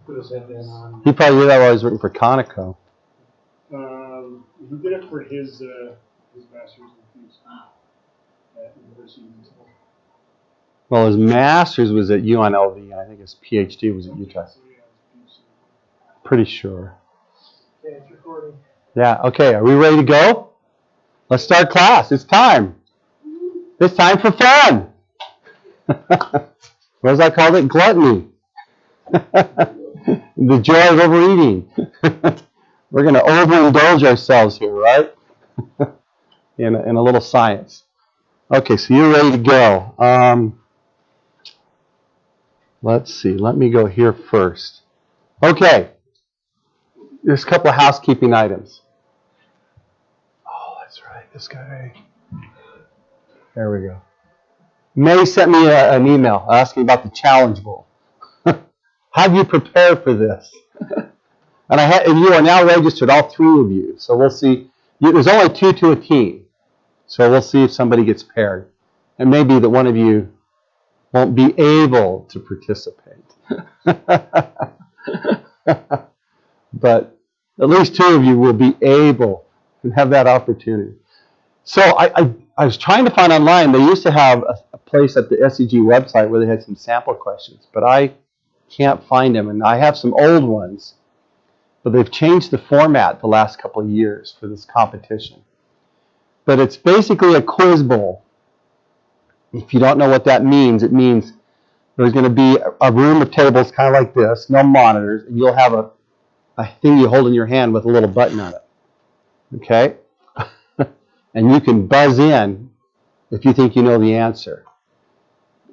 Put his head in on. He probably did that while he was working for Conoco. He did it for his master's in Houston at University of Utah. Well, his master's was at UNLV, and I think his PhD was at Utah. Pretty sure. Okay, it's recording. Yeah, okay, are we ready to go? Let's start class. It's time. It's time for fun. What as I called it? Gluttony. The joy of overeating. We're going to overindulge ourselves here, right? in a little science. Okay, so you're ready to go. Let's see. Let me go here first. Okay. There's a couple of housekeeping items. Oh, that's right. This guy. There we go. May sent me an email asking about the Challenge Bowl. Have you prepared for this? And you are now registered, all three of you. So we'll see. There's only 2 to a team. So we'll see if somebody gets paired. It may be that one of you won't be able to participate. But at least 2 of you will be able and have that opportunity. So I was trying to find online. They used to have a place at the SEG website where they had some sample questions, but I can't find them. And I have some old ones, but they've changed the format the last couple of years for this competition. But it's basically a quiz bowl. If you don't know what that means, it means there's going to be a room of tables kind of like this, no monitors, and you'll have a thing you hold in your hand with a little button on it. Okay? And you can buzz in if you think you know the answer.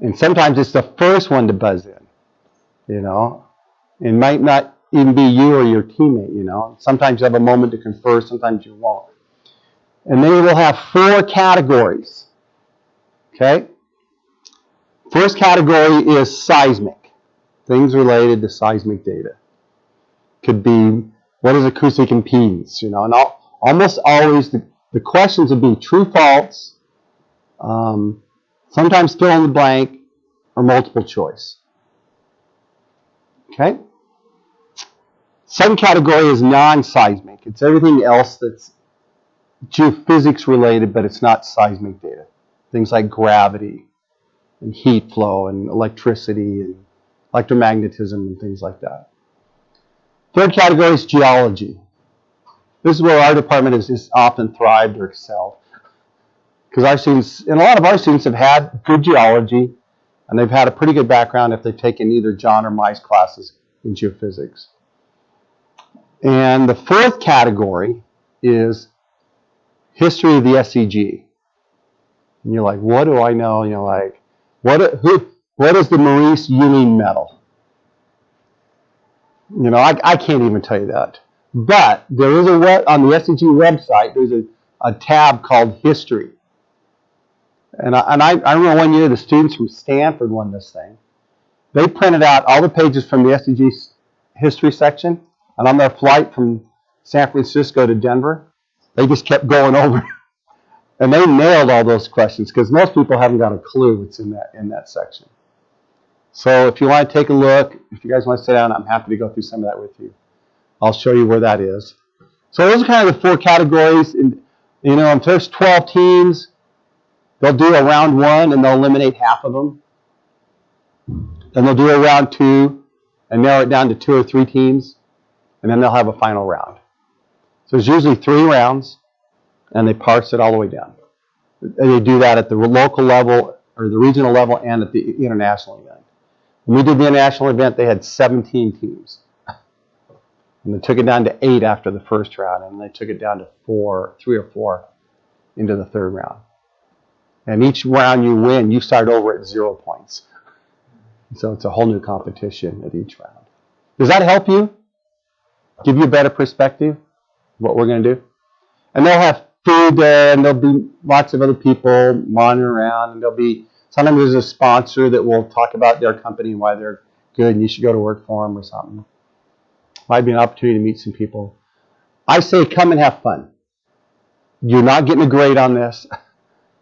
And sometimes it's the first one to buzz in, you know. It might not even be you or your teammate, you know. Sometimes you have a moment to confer, sometimes you won't. And then we'll have 4 categories. Okay? First category is seismic. Things related to seismic data. Could be, what is acoustic impedance, you know. And almost always the questions would be true, false, sometimes fill in the blank, or multiple choice. Okay? Second category is non-seismic. It's everything else that's geophysics related, but it's not seismic data. Things like gravity and heat flow and electricity and electromagnetism and things like that. Third category is geology. This is where our department is often thrived or excelled. Because our students, and a lot of our students have had good geology, and they've had a pretty good background if they've taken either John or Mai's classes in geophysics. And the fourth category is history of the SEG. And you're like, what do I know? You know, like, what is the Maurice Ewing medal? You know, I can't even tell you that. But there is on the SEG website, there's a tab called History. And I remember one year the students from Stanford won this thing. They printed out all the pages from the SEG History section, and on their flight from San Francisco to Denver, they just kept going over. And they nailed all those questions, because most people haven't got a clue what's in that section. So if you want to take a look, if you guys want to sit down, I'm happy to go through some of that with you. I'll show you where that is. So those are kind of the 4 categories. And, you know, if there's 12 teams, they'll do a round 1 and they'll eliminate half of them. Then they'll do a round 2 and narrow it down to 2 or 3 teams. And then they'll have a final round. So there's usually 3 rounds, and they parse it all the way down. And they do that at the local level or the regional level and at the international event. When we did the international event, they had 17 teams. And they took it down to 8 after the first round, and they took it down to 3 or 4 into the third round. And each round you win, you start over at 0 points. So it's a whole new competition at each round. Does that help you? Give you a better perspective of what we're going to do? And they'll have food there, and there'll be lots of other people wandering around, and sometimes there's a sponsor that will talk about their company and why they're good, and you should go to work for them or something. Might be an opportunity to meet some people. I say come and have fun. You're not getting a grade on this.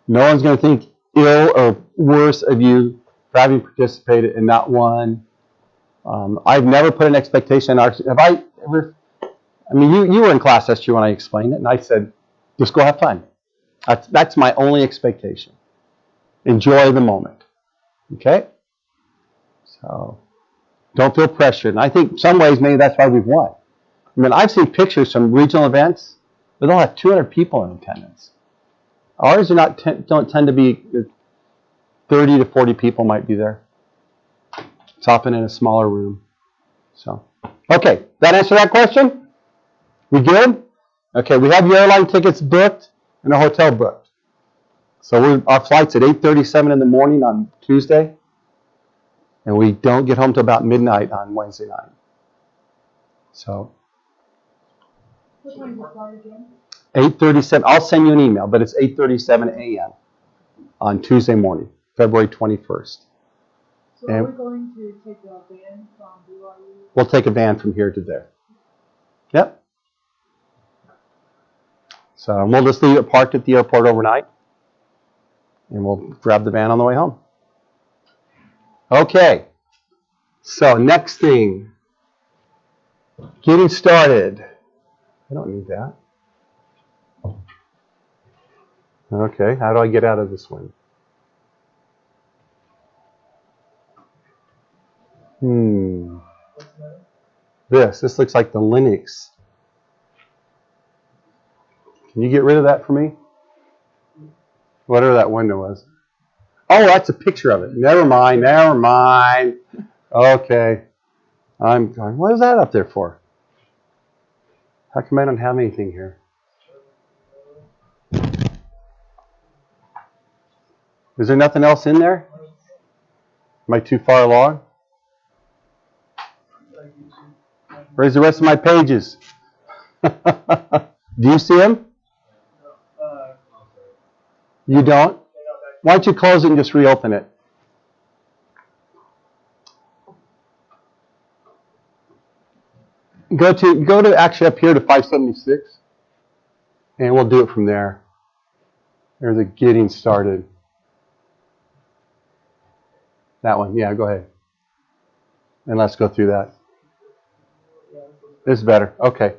No one's going to think ill or worse of you for having participated and not won. I've never put an expectation on have I ever? I mean, you were in class yesterday when I explained it, and I said, just go have fun. That's my only expectation. Enjoy the moment. Okay? So don't feel pressured. And I think in some ways maybe that's why we've won. I mean, I've seen pictures from regional events where they'll have 200 people in attendance. Ours don't tend to be 30 to 40 people might be there. It's often in a smaller room. So, okay, that answer that question? We good? Okay, we have your airline tickets booked and a hotel booked. So our flight's at 8:37 in the morning on Tuesday, and we don't get home till about midnight on Wednesday night. So, What time is the flight again? 8:37. I'll send you an email, but it's 8:37 a.m. on Tuesday morning, February 21st. So are we going to take a van from BYU? We'll take a van from here to there. Yep. So we'll just leave it parked at the airport overnight, and we'll grab the van on the way home. Okay. So next thing, getting started. I don't need that. Okay, how do I get out of this one? This looks like the Linux. Can you get rid of that for me? Whatever that window was. Oh, that's a picture of it. Never mind. Okay. I'm going, what is that up there for? How come I don't have anything here? Is there nothing else in there? Am I too far along? Where's the rest of my pages? Do you see them? You don't? Why don't you close it and just reopen it? Go to actually up here to 576, and we'll do it from there. There's a getting started. That one, yeah, go ahead. And let's go through that. This is better. Okay.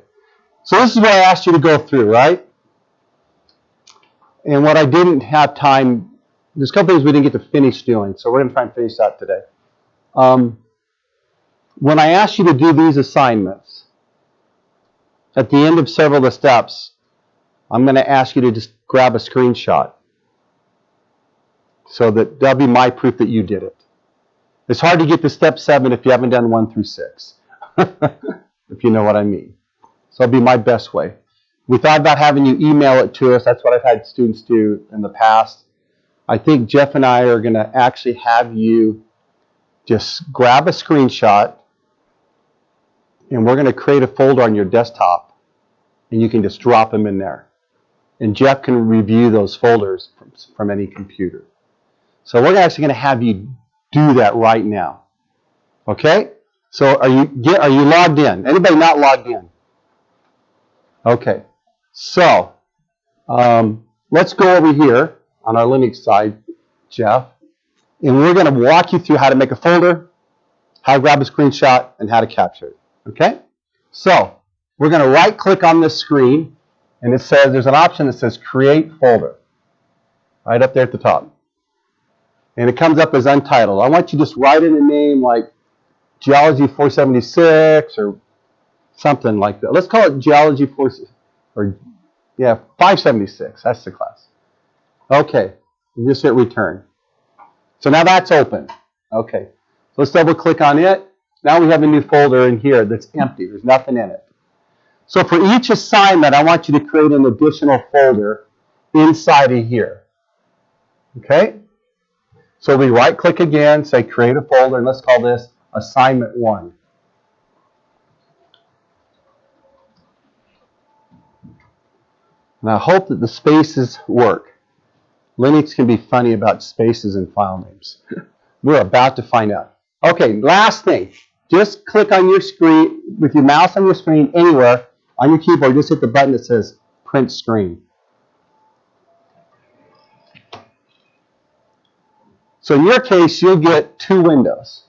So this is what I asked you to go through, right? And what I didn't have time, there's a couple things we didn't get to finish doing, so we're going to try and finish that today. When I asked you to do these assignments, at the end of several of the steps, I'm going to ask you to just grab a screenshot so that that'll be my proof that you did it. It's hard to get to step 7 if you haven't done 1 through 6, if you know what I mean. So it'll be my best way. We thought about having you email it to us. That's what I've had students do in the past. I think Jeff and I are going to actually have you just grab a screenshot, and we're going to create a folder on your desktop, and you can just drop them in there. And Jeff can review those folders from any computer. So we're actually going to have you do that right now. Okay? So are you logged in? Anybody not logged in? Okay. So let's go over here on our Linux side, Jeff, and we're going to walk you through how to make a folder, how to grab a screenshot, and how to capture it. Okay? So we're going to right-click on this screen, and it says there's an option that says Create Folder right up there at the top. And it comes up as untitled. I want you to just write in a name like Geology 476 or something like that. Let's call it Geology 576. That's the class. Okay. You just hit return. So now that's open. Okay. So let's double click on it. Now we have a new folder in here that's empty. There's nothing in it. So for each assignment, I want you to create an additional folder inside of here. Okay? So we right click again, say create a folder, and let's call this assignment 1. Now I hope that the spaces work. Linux can be funny about spaces and file names. We're about to find out. Okay, last thing. Just click on your screen, with your mouse on your screen anywhere, on your keyboard, just hit the button that says print screen. So in your case, you'll get 2 windows.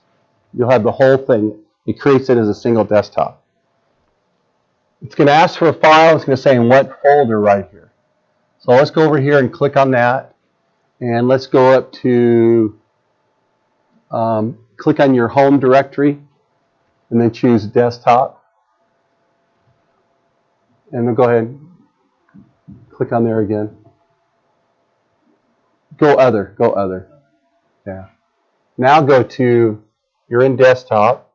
You'll have the whole thing it creates it as a single desktop. It's going to ask for a file. It's going to say in what folder right here. So let's go over here and click on that. And let's go up to, click on your home directory, and then choose desktop. And then go ahead and click on there again. Go other. Yeah. Now go to, you're in desktop.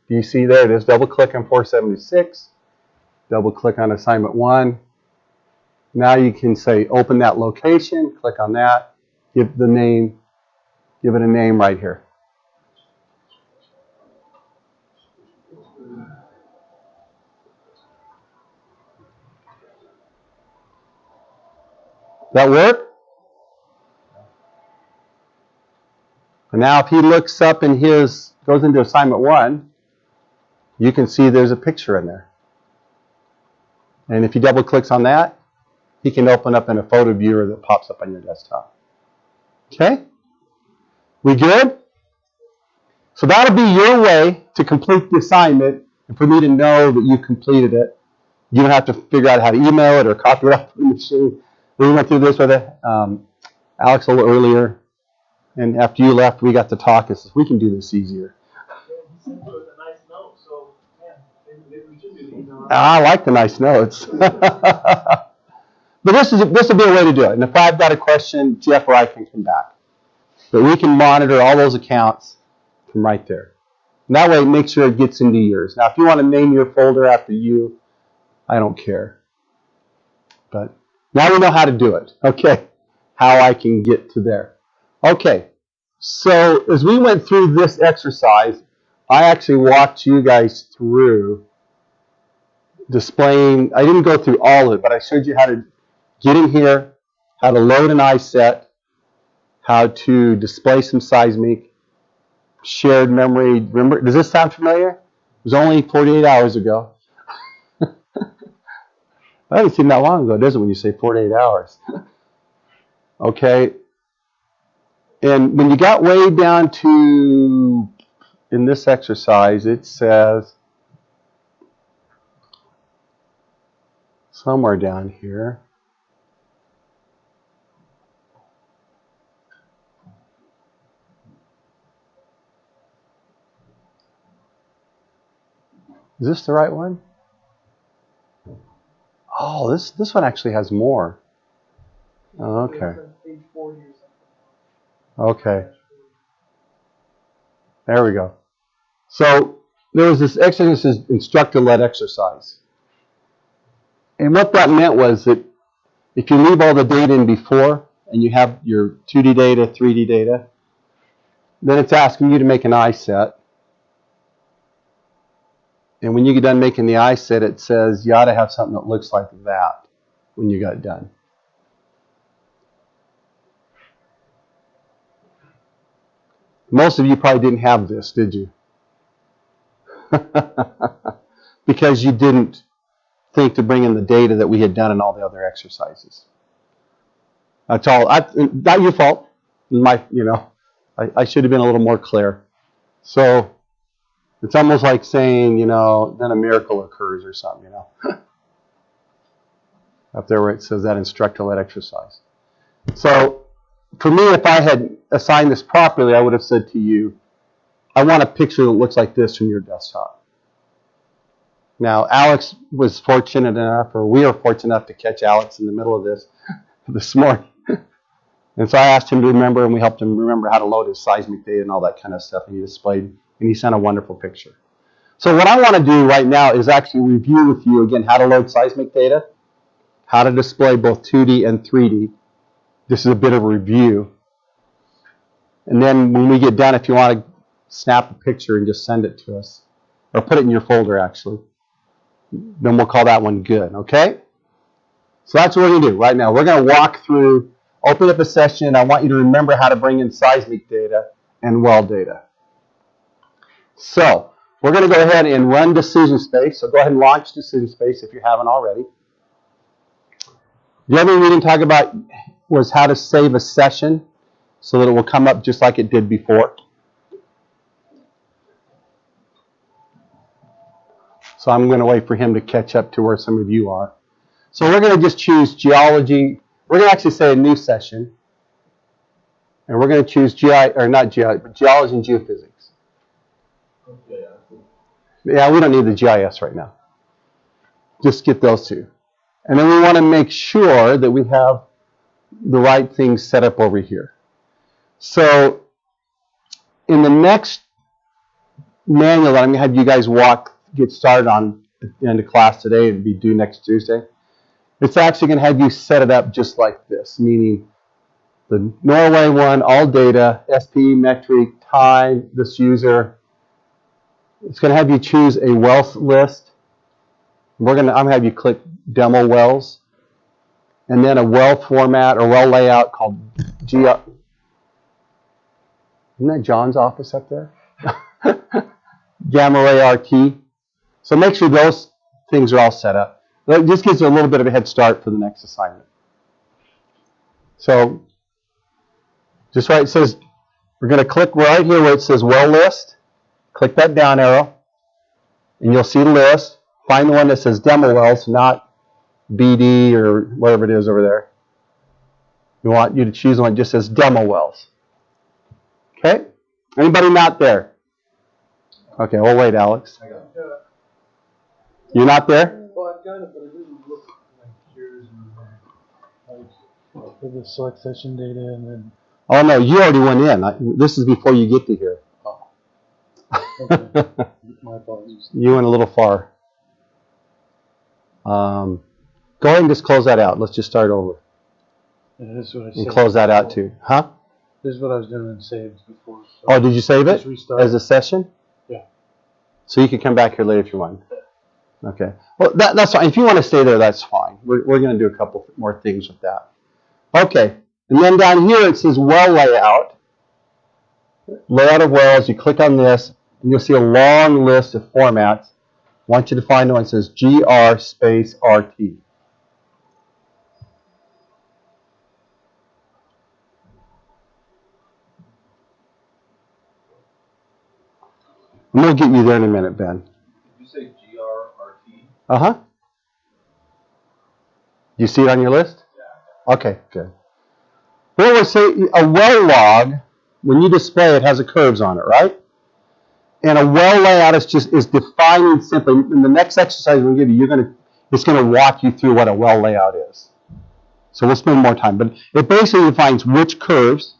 You see there it is. Double click on 476. Double click on assignment 1. Now you can say open that location. Click on that. Give the name. Give it a name right here. That work? And now if he looks up in his, goes into assignment 1, you can see there's a picture in there. And if he double clicks on that, he can open up in a photo viewer that pops up on your desktop. Okay? We good? So that'll be your way to complete the assignment, and for me to know that you completed it. You don't have to figure out how to email it or copy it off the machine. We went through this with Alex a little earlier, and after you left, we got to talk. It says, we can do this easier. I like the nice notes. But this will be a way to do it. And if I've got a question, Jeff or I can come back. But we can monitor all those accounts from right there. And that way, make sure it gets into yours. Now, if you want to name your folder after you, I don't care. But now we know how to do it. Okay, how I can get to there. Okay, so as we went through this exercise, I actually walked you guys through displaying. I didn't go through all of it, but I showed you how to get in here, how to load an iSet, how to display some seismic, shared memory. Remember, does this sound familiar? It was only 48 hours ago. That doesn't seem that long ago, does it, when you say 48 hours? Okay. And when you got way down to, in this exercise, it says, somewhere down here, is this the right one? Oh, this one actually has more. Oh, okay. Okay. There we go. So there was this exercise that says instructor-led exercise. And what that meant was that if you leave all the data in before and you have your 2D data, 3D data, then it's asking you to make an iSet. And when you get done making the iSet, it says you ought to have something that looks like that when you got done. Most of you probably didn't have this, did you? Because you didn't think to bring in the data that we had done in all the other exercises. That's all. Not your fault. I should have been a little more clear. So it's almost like saying, then a miracle occurs or something, Up there where it says that instructor-led exercise. So for me, if I had assigned this properly, I would have said to you, I want a picture that looks like this from your desktop. Now, Alex was fortunate enough, or we were fortunate enough to catch Alex in the middle of this morning. And so I asked him to remember, and we helped him remember how to load his seismic data and all that kind of stuff, and he displayed, and he sent a wonderful picture. So what I want to do right now is actually review with you, again, how to load seismic data, how to display both 2D and 3D. This is a bit of a review. And then when we get done, if you want to snap a picture and just send it to us, or put it in your folder, actually, then we'll call that one good, okay? So that's what we're going to do right now. We're going to walk through, open up a session. I want you to remember how to bring in seismic data and well data. So we're going to go ahead and run Decision Space. So go ahead and launch Decision Space if you haven't already. The other thing we didn't talk about was how to save a session so that it will come up just like it did before. So I'm going to wait for him to catch up to where some of you are. So we're going to just choose geology. We're going to actually say a new session. And we're going to choose geology and geophysics. Okay. Yeah, we don't need the GIS right now. Just get those two. And then we want to make sure that we have the right things set up over here. So in the next manual that I'm going to have you guys get started on at the end of class today, it'll be due next Tuesday. It's actually going to have you set it up just like this, meaning the Norway one, all data, SP, metric, time, this user. It's going to have you choose a wealth list. I'm going to have you click demo wells, and then a well format or well layout called Geol. Isn't that John's office up there? Gamma ray RT. So make sure those things are all set up. That just gives you a little bit of a head start for the next assignment. So just right, it says, we're going to click right here where it says well list. Click that down arrow, and you'll see the list. Find the one that says demo wells, not BD or whatever it is over there. We want you to choose the one that just says demo wells. Okay? Anybody not there? Okay, we'll wait, Alex. I got it. You're not there? Well, I've got it, but it doesn't look like yours. Like for the select session data and then. Oh, no, you already went in. This is before you get to here. Oh. Okay. My apologies. You went a little far. Go ahead and just close that out. Let's just start over. And this is what I And saved. close that out too. Huh? This is what I was doing in saves before. So Oh, did you save it just restart. as a session? Yeah. So you can come back here later if you want. Okay. Well, that's fine. If you want to stay there, that's fine. We're going to do a couple more things with that. Okay. And then down here it says well layout. Layout of wells. You click on this, and you'll see a long list of formats. I want you to find the one that says GR space RT. And we'll get you there in a minute, Ben. Did you say GRRT? Uh-huh. You see it on your list? Yeah. Okay, good. Well, we'll say a well log, when you display it, has a curves on it, right? And a well layout is defining simply. In the next exercise we'll give you, it's going to walk you through what a well layout is. So we'll spend more time. But it basically defines which curves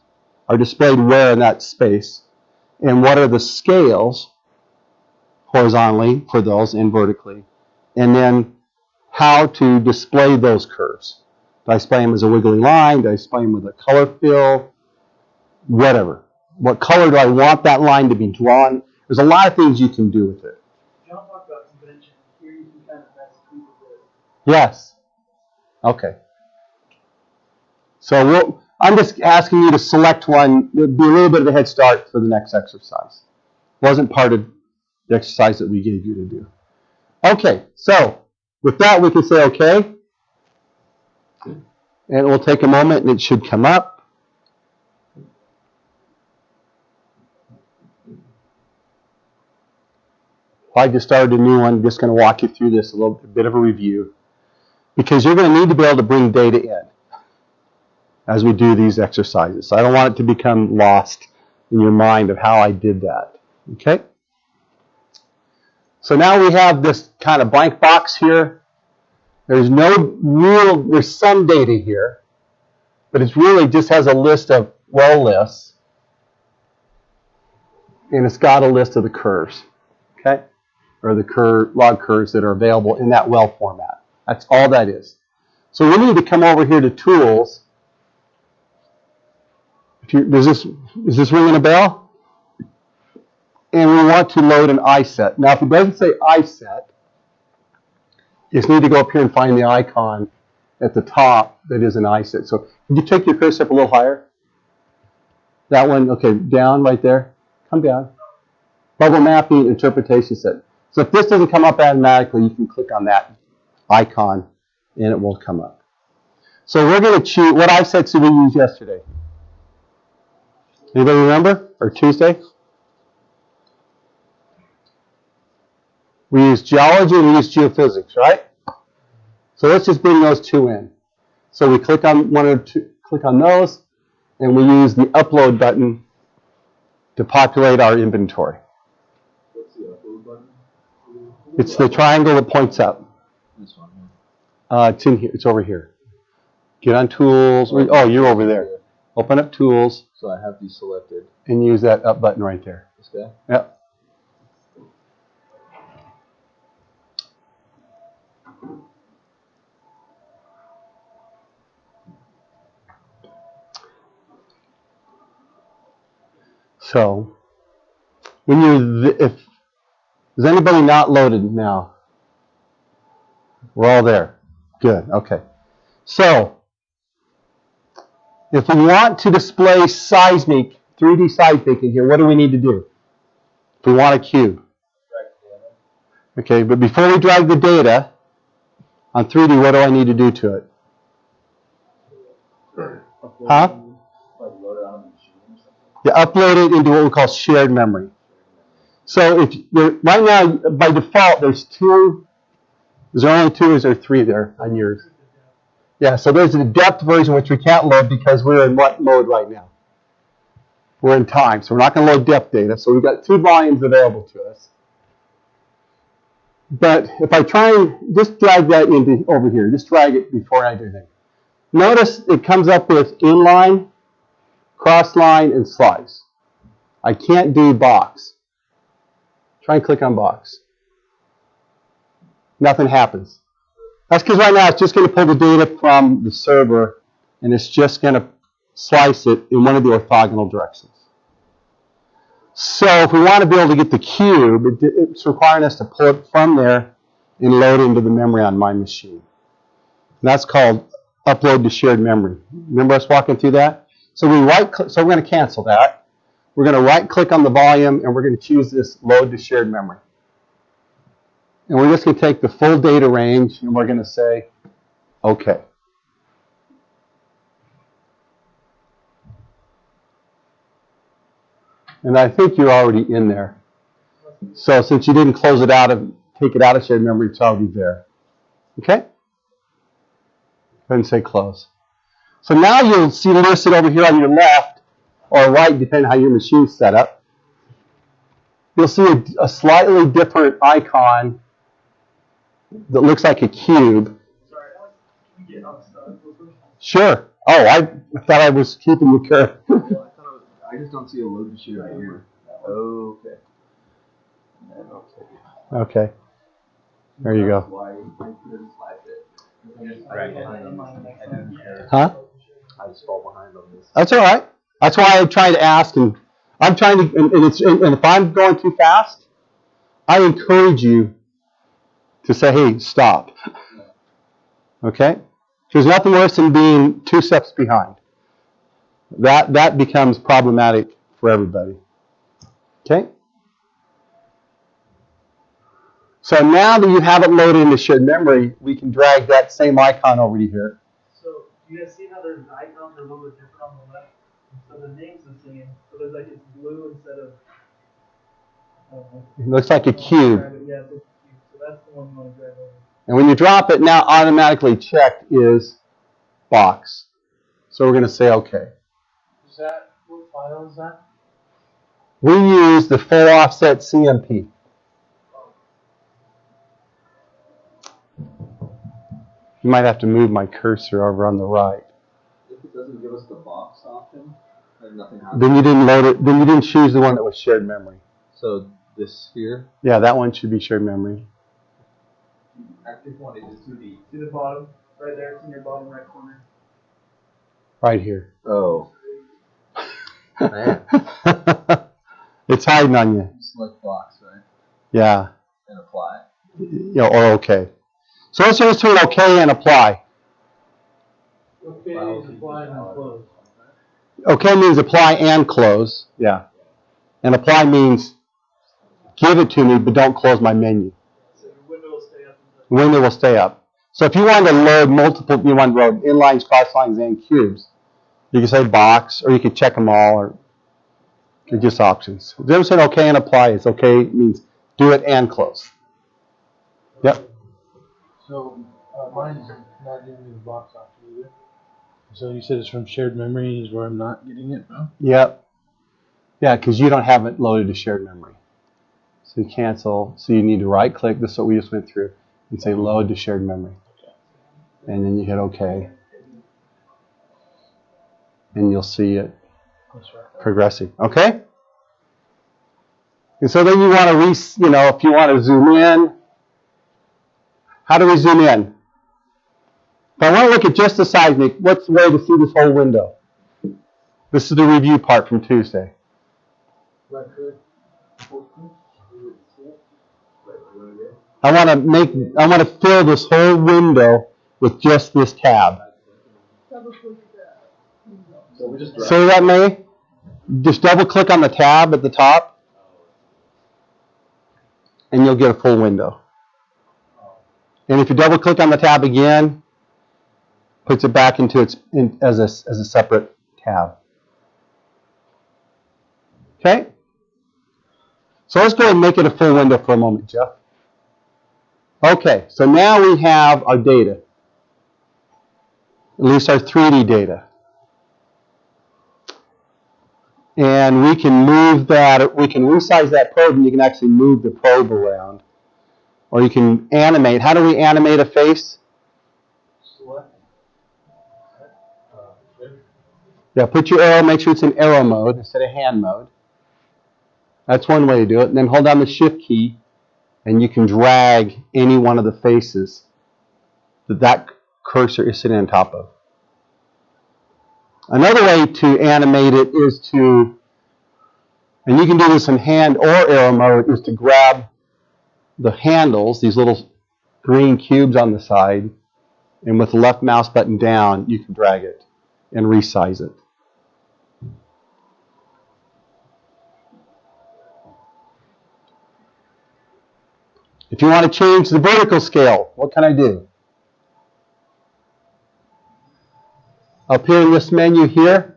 are displayed where in that space, and what are the scales horizontally for those and vertically, and then how to display those curves. Do I display them as a wiggly line? Do I display them with a color fill? Whatever. What color do I want that line to be drawn? There's a lot of things you can do with it. John talked about convention. Here you can kind of mess people with. Yes. Okay. So I'm just asking you to select one. It'd be a little bit of a head start for the next exercise. Wasn't part of the exercise that we gave you to do. Okay, so with that we can say okay. And it will take a moment and it should come up. If I just started a new one, I'm just going to walk you through this a bit of a review. Because you're going to need to be able to bring data in as we do these exercises. So I don't want it to become lost in your mind of how I did that. Okay? So now we have this kind of blank box here. There's some data here, but it really just has a list of well lists, and it's got a list of the curves, okay? Or the log curves that are available in that well format. That's all that is. So we need to come over here to Tools. Is this ringing a bell? And we want to load an iSet. Now, if it doesn't say iSet, you just need to go up here and find the icon at the top that is an iSet. So can you take your cursor up a little higher? That one, okay, down right there. Come down. Bubble mapping interpretation set. So if this doesn't come up automatically, you can click on that icon and it will come up. So we're going to choose, what iSets did we use yesterday? Anybody remember? Or Tuesday? We use geology and we use geophysics, right? So let's just bring those two in. So we click on click on those, and we use the upload button to populate our inventory. What's the upload button? It's the triangle that points up. This one. It's in here. It's over here. Get on tools. Oh, you're over there. Open up tools. So I have these selected. And use that up button right there. This guy? Yep. So, when is anybody not loaded now? We're all there. Good. Okay. So, if we want to display seismic, 3D seismic in here, what do we need to do? If we want a cube. Okay, but before we drag the data on 3D, what do I need to do to it? Huh? Like load it on the machine or something? Yeah, upload it into what we call shared memory. So if right now, by default, there's two. Is there only two? Or is there three there on yours? Yeah. So there's a depth version which we can't load because we're in what mode right now? We're in time, so we're not going to load depth data. So we've got two volumes available to us. But if I try and just drag that into over here, just drag it before I do anything. Notice it comes up with inline, cross line, and slice. I can't do box. Try and click on box. Nothing happens. That's because right now it's just going to pull the data from the server and it's just going to slice it in one of the orthogonal directions. So if we want to be able to get the cube, it's requiring us to pull it from there and load into the memory on my machine. And that's called upload to shared memory. Remember us walking through that? So we're going to cancel that. We're going to right-click on the volume, and we're going to choose this load to shared memory. And we're just going to take the full data range, and we're going to say, OK. And I think you're already in there. So since you didn't close it out and take it out of shared memory, it's already there. OK? Go ahead and say close. So now you'll see listed over here on your left or right, depending on how your machine's set up. You'll see a slightly different icon that looks like a cube. Sorry, Alex, can we get outside real quick? Sure. Oh, I thought I was keeping you current. I just don't see a load to share memory. Oh, okay. Okay. There you go. Why I couldn't slide it. Huh? I just fall behind on this. That's all right. That's why I'm trying to ask, and I'm trying to, and if I'm going too fast, I encourage you to say, "Hey, stop." Okay? There's nothing worse than being 2 steps behind. That becomes problematic for everybody. Okay? So now that you have it loaded into shared memory, we can drag that same icon over to here. So do you guys see how there's icons are a little bit different on the left? So the name's the same, but there's like it's blue instead of. It looks like a cube. Yeah, it's a cube. So that's the one you want to drag over. And when you drop it, now automatically checked is box. So we're going to say OK. Is that, what file is that? We use the full offset CMP. You might have to move my cursor over on the right. If it doesn't give us the box option, then nothing happens. Then you didn't load it. Then you didn't choose the one that was shared memory. So this sphere, Yeah, that one should be shared memory. active one is 2D. See the bottom right there? It's in your bottom right corner. Right here. Oh. Man. It's hiding on you. Select box, right? Yeah. And apply. Or OK. So let's just turn OK and apply. Okay, apply and close. OK means apply and close. Yeah. And apply means give it to me, but don't close my menu. So your window will stay up. Window will stay up. So if you want to load multiple, you want to load inlines, cross lines, and cubes, you can say box, or you can check them all, or they're just options. If you ever said OK and apply, it's OK means do it and close. Yep. So mine's not giving me the box option either. So you said it's from shared memory is where I'm not getting it from? Yep. Yeah, because you don't have it loaded to shared memory. So you cancel. So you need to right click. This is what we just went through. And say load to shared memory. And then you hit OK. And you'll see it progressing. Okay? And so then you want to, if you want to zoom in. How do we zoom in? If I want to look at just the size, Nick, what's the way to see this whole window? This is the review part from Tuesday. I want to fill this whole window with just this tab. Say that, May? Just double click on the tab at the top and you'll get a full window. And if you double click on the tab again, puts it back into as a separate tab. Okay? So let's go ahead and make it a full window for a moment, Jeff. Okay, so now we have our data. At least our 3D data. And we can move that, we can resize that probe and you can actually move the probe around. Or you can animate. How do we animate a face? Yeah, put your arrow, make sure it's in arrow mode instead of hand mode. That's one way to do it. And then hold down the shift key and you can drag any one of the faces that cursor is sitting on top of. Another way to animate it is to, and you can do this in hand or arrow mode, is to grab the handles, these little green cubes on the side, and with the left mouse button down, you can drag it and resize it. If you want to change the vertical scale, what can I do? Up here in this menu here,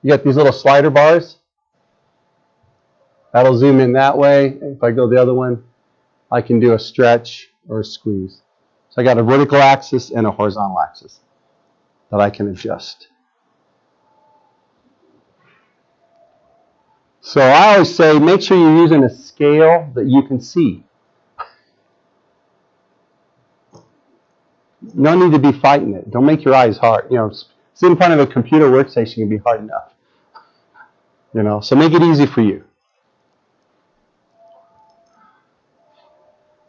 you got these little slider bars. That'll zoom in that way. If I go the other one, I can do a stretch or a squeeze. So I got a vertical axis and a horizontal axis that I can adjust. So I always say make sure you're using a scale that you can see. No need to be fighting it. Don't make your eyes hard. Sitting in front of a computer workstation can be hard enough. So make it easy for you.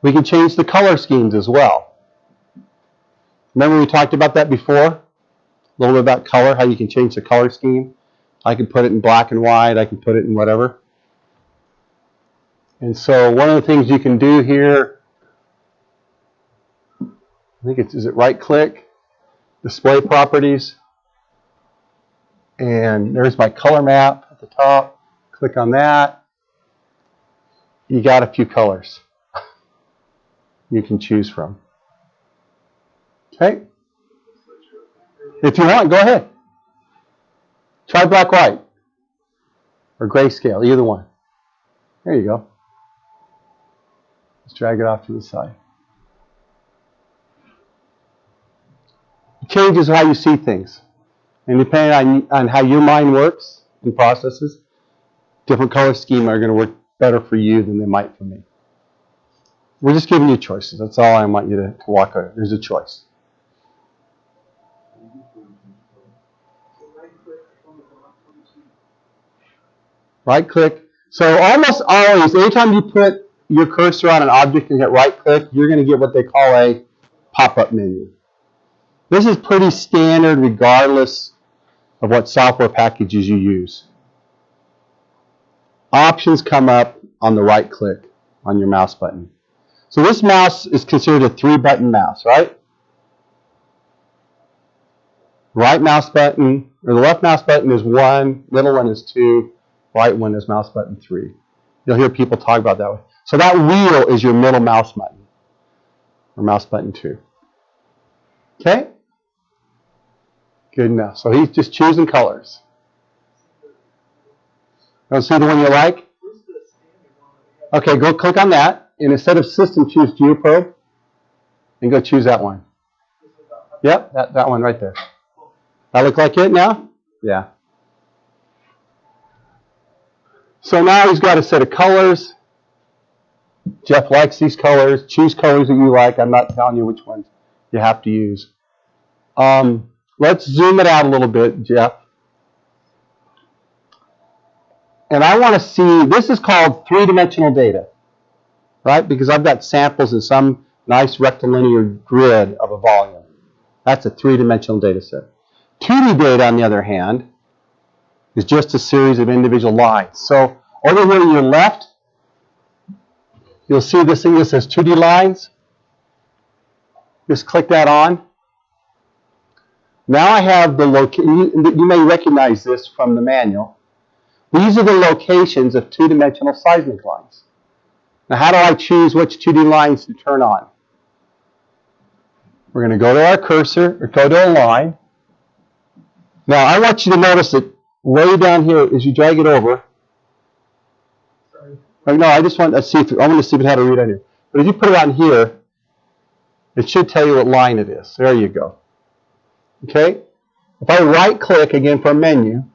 We can change the color schemes as well. Remember we talked about that before? A little bit about color, how you can change the color scheme. I can put it in black and white. I can put it in whatever. And so one of the things you can do here, I think is it right click, display properties, and there's my color map at the top. Click on that. You got a few colors you can choose from. Okay? If you want, go ahead. Try black, white, or grayscale, either one. There you go. Let's drag it off to the side. It changes how you see things. And depending on how your mind works and processes, different color scheme are going to work better for you than they might for me. We're just giving you choices. That's all I want you to walk out. There's a choice. Right click. So almost always, anytime you put your cursor on an object and hit right click, you're going to get what they call a pop-up menu. This is pretty standard regardless of what software packages you use. Options come up on the right click on your mouse button. So this mouse is considered a 3-button mouse, right? Right mouse button, or the left mouse button is 1, middle one is 2, right one is mouse button 3. You'll hear people talk about that way. So that wheel is your middle mouse button, or mouse button 2. Okay? Good enough. So he's just choosing colors. Want to see the one you like? Okay, go click on that, and instead of system, choose geoprobe, and go choose that one. Yep, that one right there. That look like it now? Yeah. So now he's got a set of colors. Jeff likes these colors. Choose colors that you like. I'm not telling you which ones you have to use. Let's zoom it out a little bit, Jeff. And I want to see, this is called three-dimensional data, right? Because I've got samples in some nice rectilinear grid of a volume. That's a three-dimensional data set. 2D data, on the other hand, is just a series of individual lines. So over here on your left, you'll see this thing that says 2D lines. Just click that on. Now I have the location. You may recognize this from the manual. These are the locations of two-dimensional seismic lines. Now, how do I choose which 2D lines to turn on? We're going to go to our cursor, or go to a line. Now, I want you to notice that way down here, as you drag it over. No, I just want to see if I want to see how to read on here. But if you put it on here, it should tell you what line it is. There you go. Okay? If I right-click again for a menu,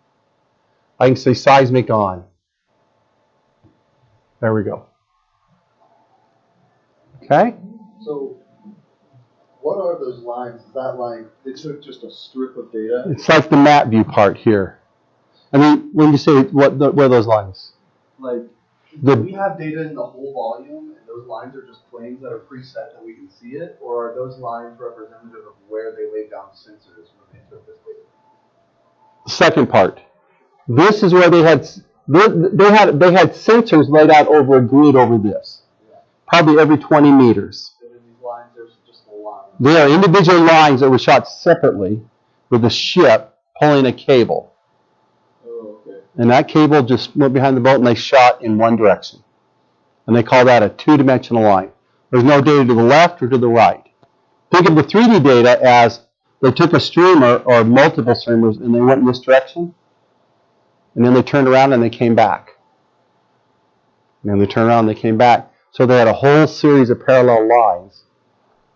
I can say seismic on. There we go. Okay? So, what are those lines? Is that like, they took just a strip of data? It's like the map view part here. I mean, when you say what are those lines? Like, do we have data in the whole volume, and those lines are just planes that are preset that we can see it, or are those lines representative of where they laid down sensors when they took this data? Second part. This is where they had sensors laid out over a grid over this, probably every 20 meters. And in these lines, there's just a line. They are individual lines that were shot separately with a ship pulling a cable. Oh, okay. And that cable just went behind the boat and they shot in one direction. And they call that a two-dimensional line. There's no data to the left or to the right. Think of the 3D data as they took a streamer or multiple streamers and they went in this direction. And then they turned around and they came back. And then they turned around and they came back. So they had a whole series of parallel lines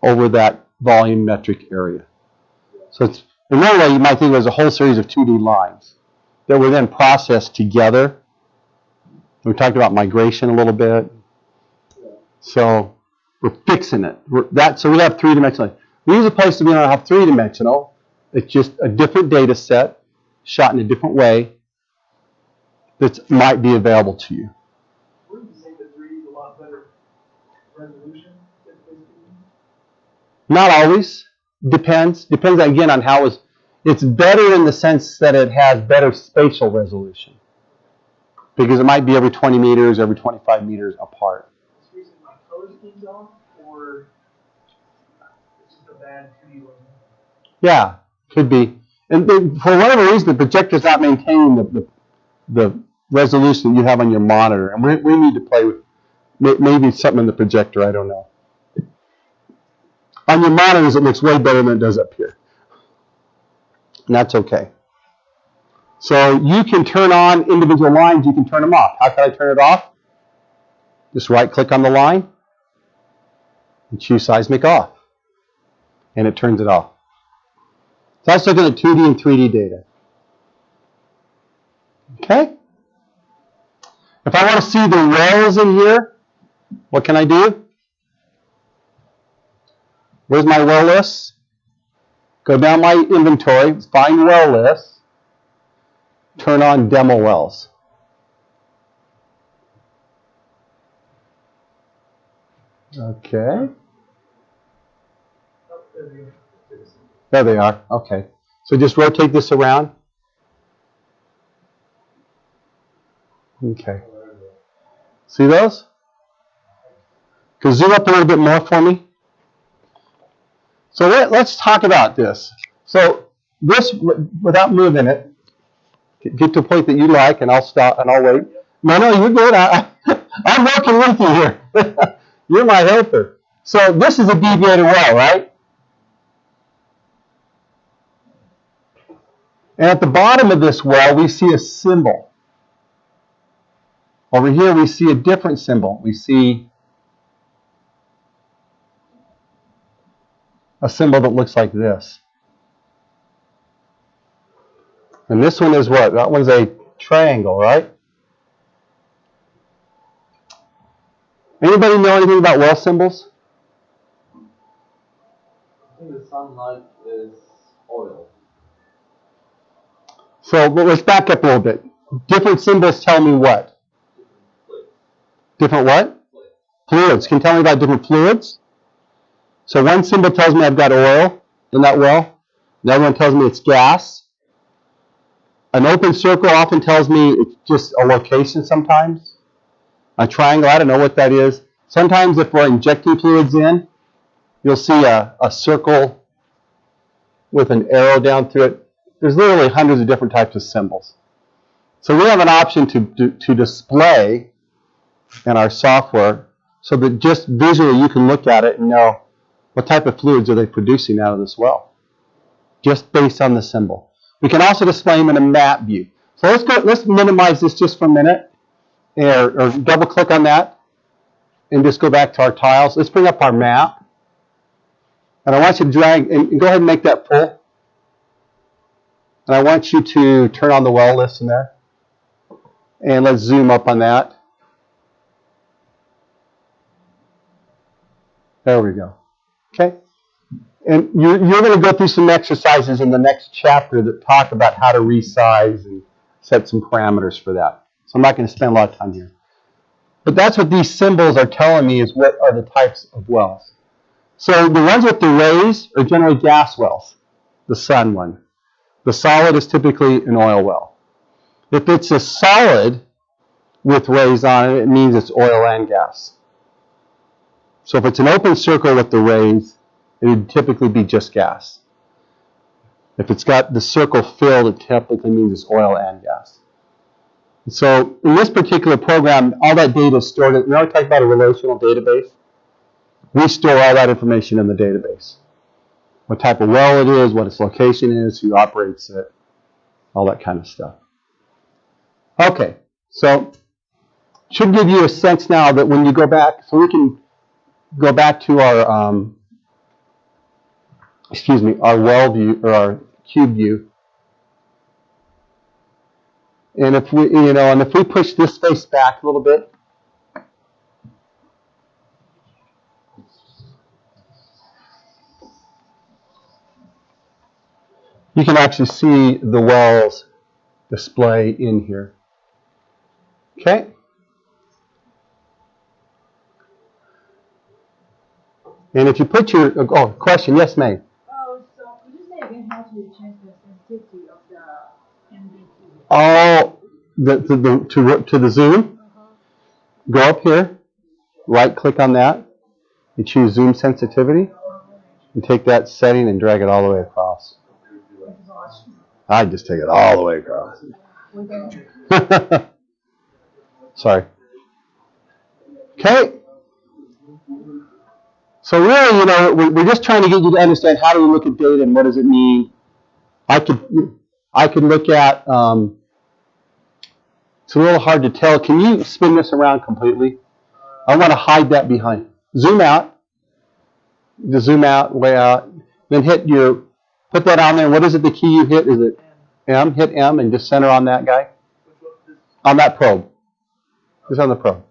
over that volumetric area. So it's, in one way, you might think it was a whole series of 2D lines that were then processed together. We talked about migration a little bit. So we're fixing it. So we have three-dimensional. We use a place to be able to have three-dimensional. It's just a different data set shot in a different way that might be available to you. Wouldn't you say the 3 is a lot better resolution? Not always. Depends. Depends again on how it's better in the sense that it has better spatial resolution. Because it might be every 20 meters, every 25 meters apart. Is the reason my color scheme's off, or it's just a bad 2D one? Yeah, could be. And for whatever reason, the projector's not maintaining the resolution you have on your monitor. And we need to play with, maybe it's something in the projector, I don't know. On your monitors, it looks way better than it does up here. And that's okay. So you can turn on individual lines, you can turn them off. How can I turn it off? Just right-click on the line and choose seismic off. And it turns it off. So that's looking at 2D and 3D data. Okay? If I want to see the wells in here, what can I do? Where's my well list? Go down my inventory, find well list, turn on demo wells. Okay. There they are. Okay. So just rotate this around. Okay. See those? Can zoom up a little bit more for me? So let's talk about this. So this, without moving it, get to a point that you like, and I'll stop and I'll wait. No, you're good. I'm working with you here. You're my helper. So this is a deviated well, right? And at the bottom of this well, we see a symbol. Over here, we see a different symbol. We see a symbol that looks like this. And this one is what? That one's a triangle, right? Anybody know anything about well symbols? I think the sunlight is oil. So let's back up a little bit. Different symbols tell me what? Different what? Fluids. Can you tell me about different fluids? So one symbol tells me I've got oil in that well. The other one tells me it's gas. An open circle often tells me it's just a location sometimes. A triangle, I don't know what that is. Sometimes if we're injecting fluids in, you'll see a circle with an arrow down through it. There's literally hundreds of different types of symbols. So we have an option to display in our software so that just visually you can look at it and know what type of fluids are they producing out of this well, just based on the symbol. We can also display them in a map view. So let's minimize this just for a minute, or double click on that, and just go back to our tiles. Let's bring up our map. And I want you to drag, and go ahead and make that full. And I want you to turn on the well list in there. And let's zoom up on that. There we go. Okay? And you're going to go through some exercises in the next chapter that talk about how to resize and set some parameters for that. So I'm not going to spend a lot of time here. But that's what these symbols are telling me is what are the types of wells. So the ones with the rays are generally gas wells, the sun one. The solid is typically an oil well. If it's a solid with rays on it, it means it's oil and gas. So if it's an open circle with the rays, it would typically be just gas. If it's got the circle filled, it typically means it's oil and gas. So in this particular program, all that data is stored. We already talked about a relational database. We store all that information in the database. What type of well it is, what its location is, who operates it, all that kind of stuff. Okay, so should give you a sense now that when you go back, so we can go back to our, our well view, or our cube view. And if we, and if we push this face back a little bit, you can actually see the wells display in here. Okay? And if you put your, question, yes, May? Oh, so could you say again how to change the sensitivity of the MDT? Oh, to the zoom. Go up here, right click on that, and choose zoom sensitivity, and take that setting and drag it all the way across. I just take it all the way across. Sorry. Okay. So really, we're just trying to get you to understand how do we look at data and what does it mean. I could look at. It's a little hard to tell. Can you spin this around completely? I want to hide that behind. Zoom out. Just zoom out, way out. Then put that on there. What is it? The key you hit? Is it M? Hit M and just center on that guy. On that probe. Just on the probe.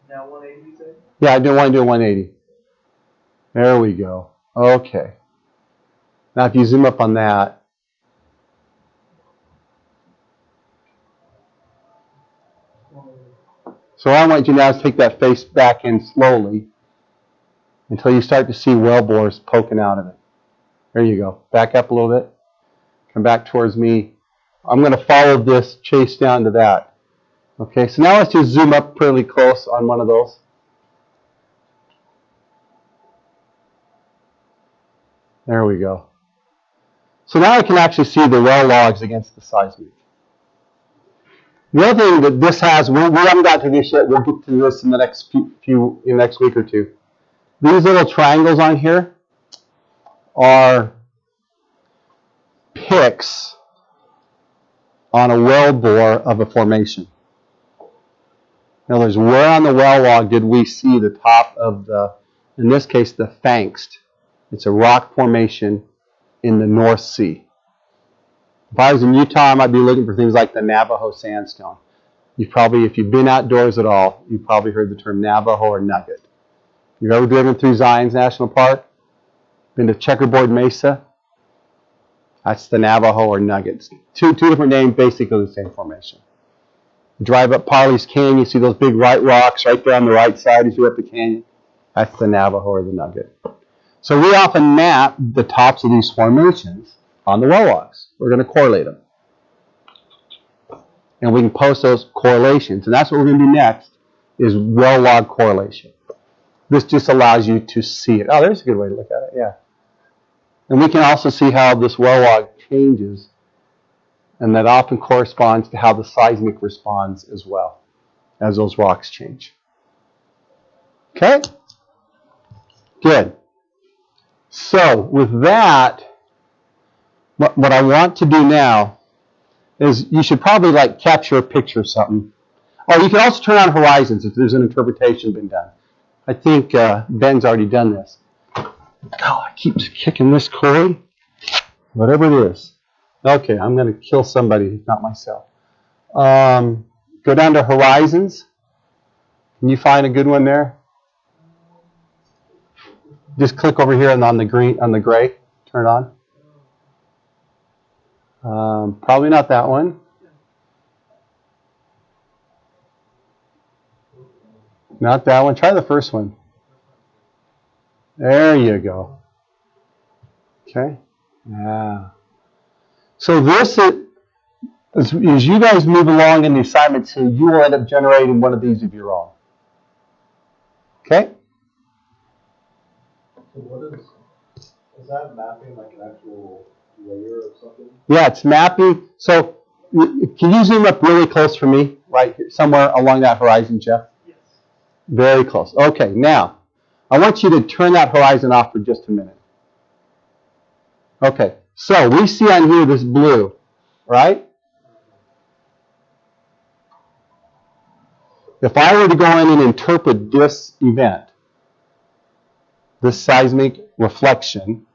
Now 180, you say? Yeah, I do want to do a 180. There we go. Okay. Now if you zoom up on that. So I want you now to take that face back in slowly until you start to see well bores poking out of it. There you go. Back up a little bit. Come back towards me. I'm going to follow this chase down to that. Okay, so now let's just zoom up pretty close on one of those. There we go. So now I can actually see the well logs against the seismic. The other thing that this has, we haven't got to this yet. We'll get to this in the next next week or two. These little triangles on here are picks on a well bore of a formation. In other words, where on the well log did we see the top of the In this case, the Fangst. It's a rock formation in the North Sea. If I was in Utah, I might be looking for things like the Navajo sandstone. You probably, if you've been outdoors at all, you've probably heard the term Navajo or nugget. You've ever driven through Zion's National Park? Been to Checkerboard Mesa? That's the Navajo or nuggets. Two different names, basically the same formation. You drive up Parley's Canyon, you see those big white rocks right there on the right side as you go up the canyon. That's the Navajo or the nugget. So we often map the tops of these formations on the well logs. We're going to correlate them. And we can post those correlations. And that's what we're going to do next, is well log correlation. This just allows you to see it. Oh, there's a good way to look at it, yeah. And we can also see how this well log changes, and that often corresponds to how the seismic responds as well, as those rocks change. Okay? Good. So, with that, what I want to do now is you should probably like capture a picture of something. Oh, you can also turn on horizons if there's an interpretation been done. I think Ben's already done this. Oh, I keep kicking this cord. Whatever it is. Okay, I'm going to kill somebody, not myself. Go down to horizons. Can you find a good one there? Just click over here and on the green, on the gray. Turn it on. Probably not that one. Not that one. Try the first one. There you go. Okay. Yeah. So this is, as you guys move along in the assignments here, you will end up generating one of these of your own. Okay? So what is that mapping like an actual layer of something? Yeah, it's mapping. So can you zoom up really close for me? Right here, somewhere along that horizon, Jeff? Yes. Very close. Okay, now, I want you to turn that horizon off for just a minute. Okay, so we see on here this blue, right? If I were to go in and interpret this event, this seismic reflection,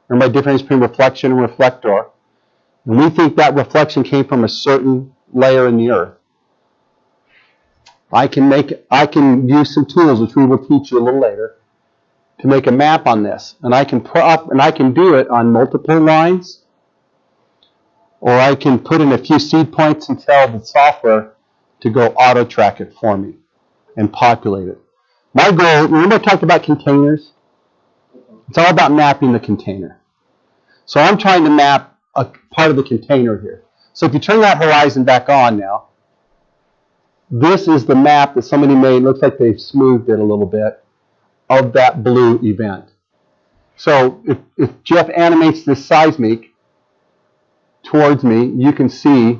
remember the difference between reflection and reflector, and we think that reflection came from a certain layer in the earth, I can use some tools, which we will teach you a little later, to make a map on this. And I can do it on multiple lines, or I can put in a few seed points and tell the software to go auto track it for me and populate it. My goal, remember I talked about containers? It's all about mapping the container. So I'm trying to map a part of the container here. So if you turn that horizon back on now, this is the map that somebody made. Looks like they've smoothed it a little bit of that blue event. So if Jeff animates this seismic towards me, you can see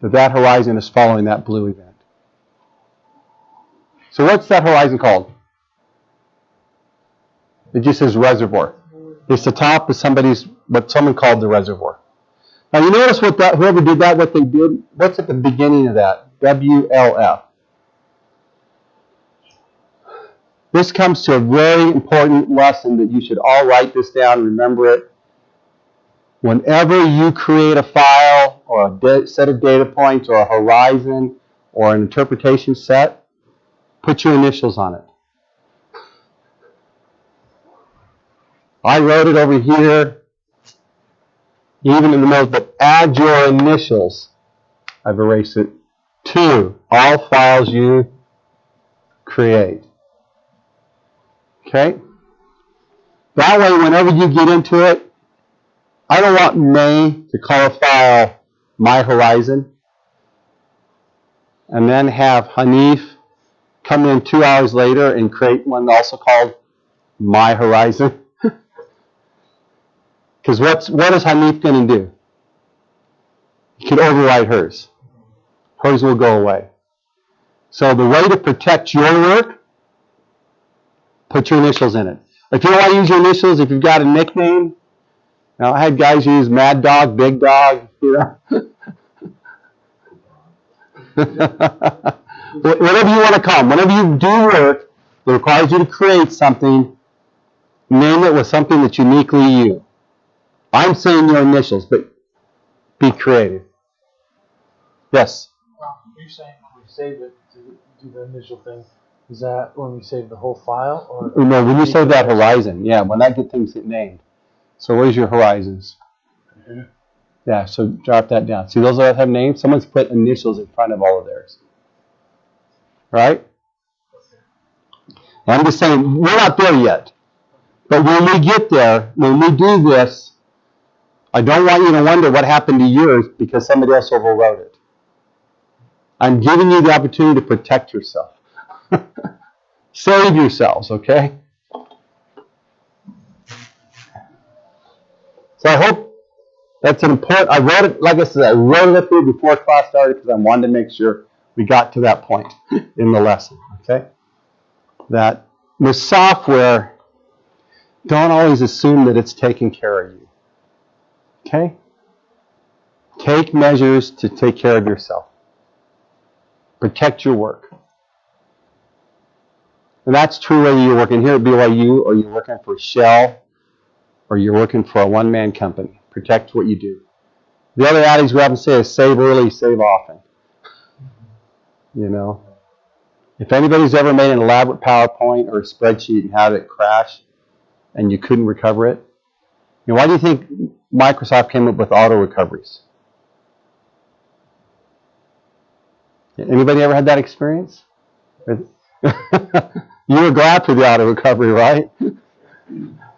that horizon is following that blue event. So what's that horizon called? It just says reservoir. It's the top of what someone called the reservoir. Now you notice whoever did that, what they did, what's at the beginning of that? WLF. This comes to a very important lesson that you should all write this down, remember it. Whenever you create a file or a set of data points or a horizon or an interpretation set, put your initials on it. I wrote it over here, even in the middle, but add your initials. I've erased it. To all files you create. Okay? That way, whenever you get into it, I don't want May to call a file My Horizon and then have Hanif come in 2 hours later and create one also called My Horizon. Because what is Hanif going to do? He could override hers. Hers will go away. So the way to protect your work, put your initials in it. If you don't want to use your initials, if you've got a nickname, now I had guys use Mad Dog, Big Dog, you know. Whatever you want to call them. Whenever you do work, It requires you to create something, name it with something that's uniquely you. I'm saying your initials, but be creative. Yes? You're saying when we save it to do the initial thing, is that when we save the whole file? Or No, when you save that horizon, yeah, when that things get named. So where's your horizons? Mhm. Yeah, so drop that down. See those that have names? Someone's put initials in front of all of theirs. Right? And I'm just saying, we're not there yet. But when we get there, when we do this, I don't want you to wonder what happened to yours because somebody else overwrote it. I'm giving you the opportunity to protect yourself. Save yourselves, okay? So I hope that's an important, I wrote it, like I said, I wrote it up here before class started because I wanted to make sure we got to that point in the lesson, okay? That with software, don't always assume that it's taking care of you, okay? Take measures to take care of yourself. Protect your work. And that's true whether you're working here at BYU or you're working for Shell or you're working for a one-man company. Protect what you do. The other adage we often say is save early, save often. You know, if anybody's ever made an elaborate PowerPoint or a spreadsheet and had it crash and you couldn't recover it, you know, why do you think Microsoft came up with auto recoveries? Anybody ever had that experience? You were glad for the auto recovery, right?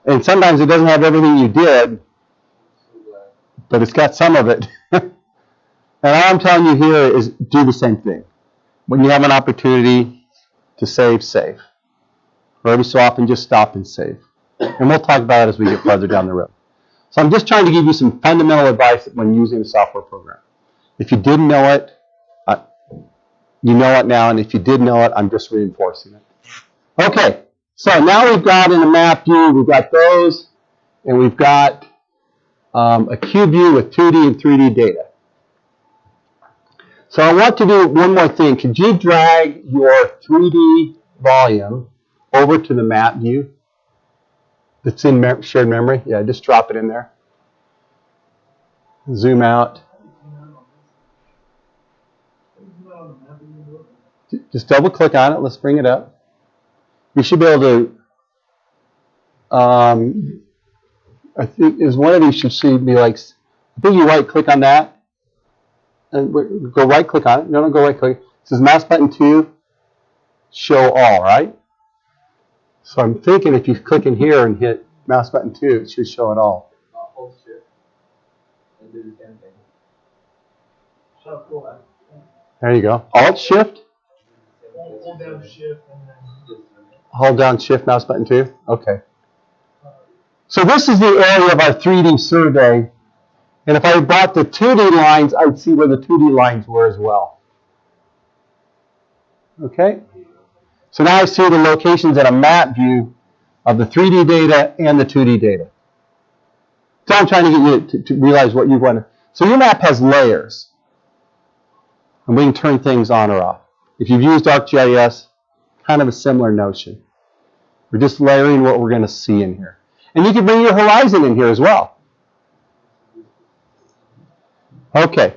And sometimes it doesn't have everything you did, but it's got some of it. And all I'm telling you here is do the same thing. When you have an opportunity to save, save. Or every so often, just stop and save. And we'll talk about it as we get further down the road. So I'm just trying to give you some fundamental advice when using a software program. If you didn't know it, you know it now. And if you did know it, I'm just reinforcing it. Okay, so now we've got in the map view, we've got those, and we've got a cube view with 2D and 3D data. So I want to do one more thing. Could you drag your 3D volume over to the map view that's in shared memory? Yeah, just drop it in there. Zoom out. Just double click on it. Let's bring it up. You should be able to, I think is one of these should see be like, I think you right click on that and go right click on it. No, don't go right click. It says mouse button 2, show all, right? So I'm thinking if you click in here and hit mouse button 2, it should show it all. Hold shift and do the same thing. So cool. There you go. Alt shift. Hold down shift and then. Hold down shift mouse button 2. Okay. So this is the area of our 3D survey. And if I brought the 2D lines, I'd see where the 2D lines were as well. Okay? So now I see the locations in a map view of the 3D data and the 2D data. So I'm trying to get you to realize what you want to. So your map has layers. And we can turn things on or off. If you've used ArcGIS, kind of a similar notion. We're just layering what we're going to see in here. And you can bring your horizon in here as well. Okay.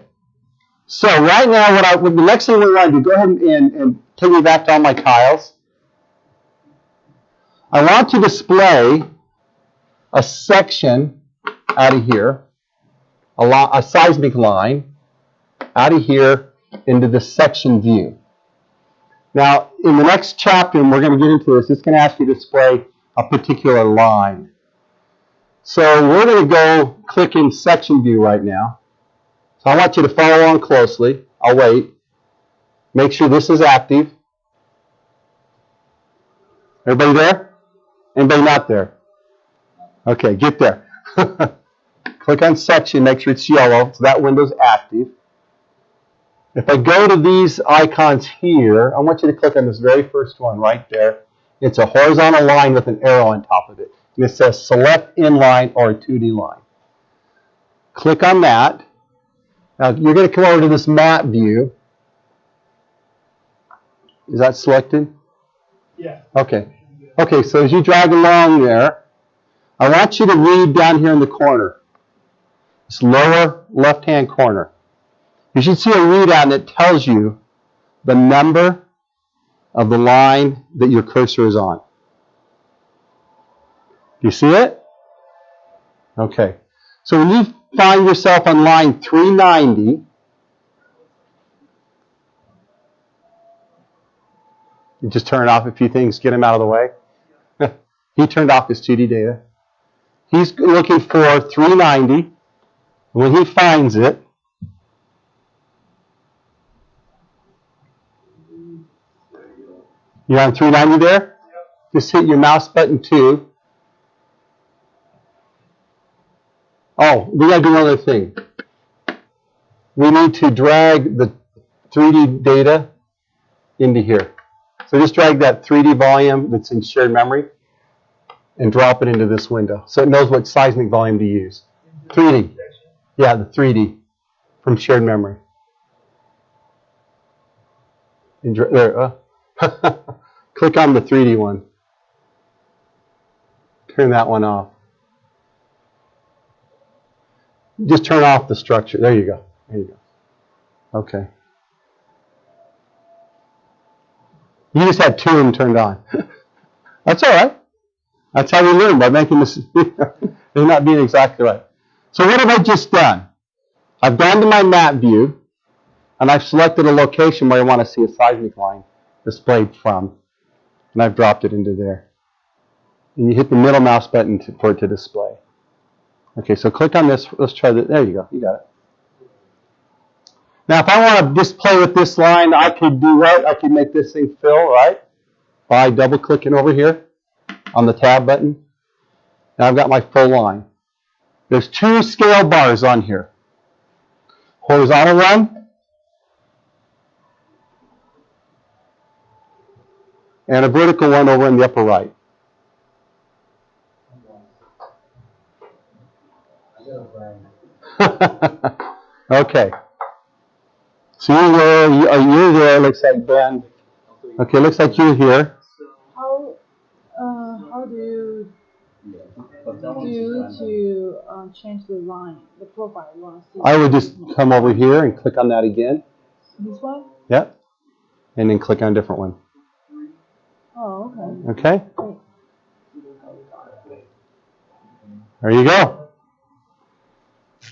So right now, the next thing we want to do, go ahead and take me back to all my tiles. I want to display a section out of here, a seismic line out of here into the section view. Now, in the next chapter, and we're going to get into this, it's going to ask you to display a particular line. So we're going to go click in section view right now. So I want you to follow along closely. I'll wait. Make sure this is active. Everybody there? Anybody not there? Okay, get there. Click on section, make sure it's yellow, so that window's active. If I go to these icons here, I want you to click on this very first one right there. It's a horizontal line with an arrow on top of it. And it says select inline or a 2D line. Click on that. Now you're going to come over to this map view. Is that selected? Yeah. Okay. Okay, so as you drag along there, I want you to read down here in the corner. This lower left-hand corner. You should see a readout that tells you the number of the line that your cursor is on. Do you see it? Okay. So when you find yourself on line 390, you just turn off a few things, get him out of the way. He turned off his 2D data. He's looking for 390. When he finds it, you're on 390 there? Just hit your mouse button 2. Oh, we got to do another thing. We need to drag the 3D data into here. So just drag that 3D volume that's in shared memory and drop it into this window so it knows what seismic volume to use. 3D. Yeah, the 3D from shared memory. And there. Click on the 3D one. Turn that one off. Just turn off the structure. There you go. There you go. Okay. You just had 2 of them turned on. That's all right. That's how we learn, by making this. They're not being exactly right. So what have I just done? I've gone to my map view, and I've selected a location where I want to see a seismic line displayed from, and I've dropped it into there. And you hit the middle mouse button for it to display. Okay, so click on this. Let's try that. There you go. You got it. Now, if I want to just play with this line, I could do what? I could make this thing fill, right? By double-clicking over here on the tab button. Now I've got my full line. There's 2 scale bars on here. Horizontal one and a vertical one over in the upper right. Okay. So you're there, looks like Ben. Okay, looks like you're here. How do you to change the line, the profile you want to see? I would just come over here and click on that again. This one? Yep. And then click on a different one. Oh, okay. Okay? Great. There you go.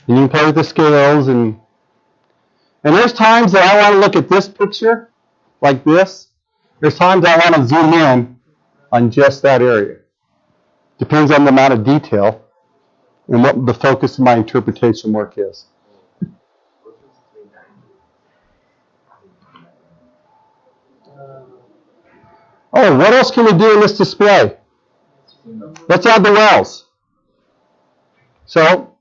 And you can play with the scales and there's times that I want to look at this picture like this. There's times I want to zoom in on just that area. Depends on the amount of detail and what the focus of my interpretation work is. Oh, what else can we do in this display? Let's add the wells. So,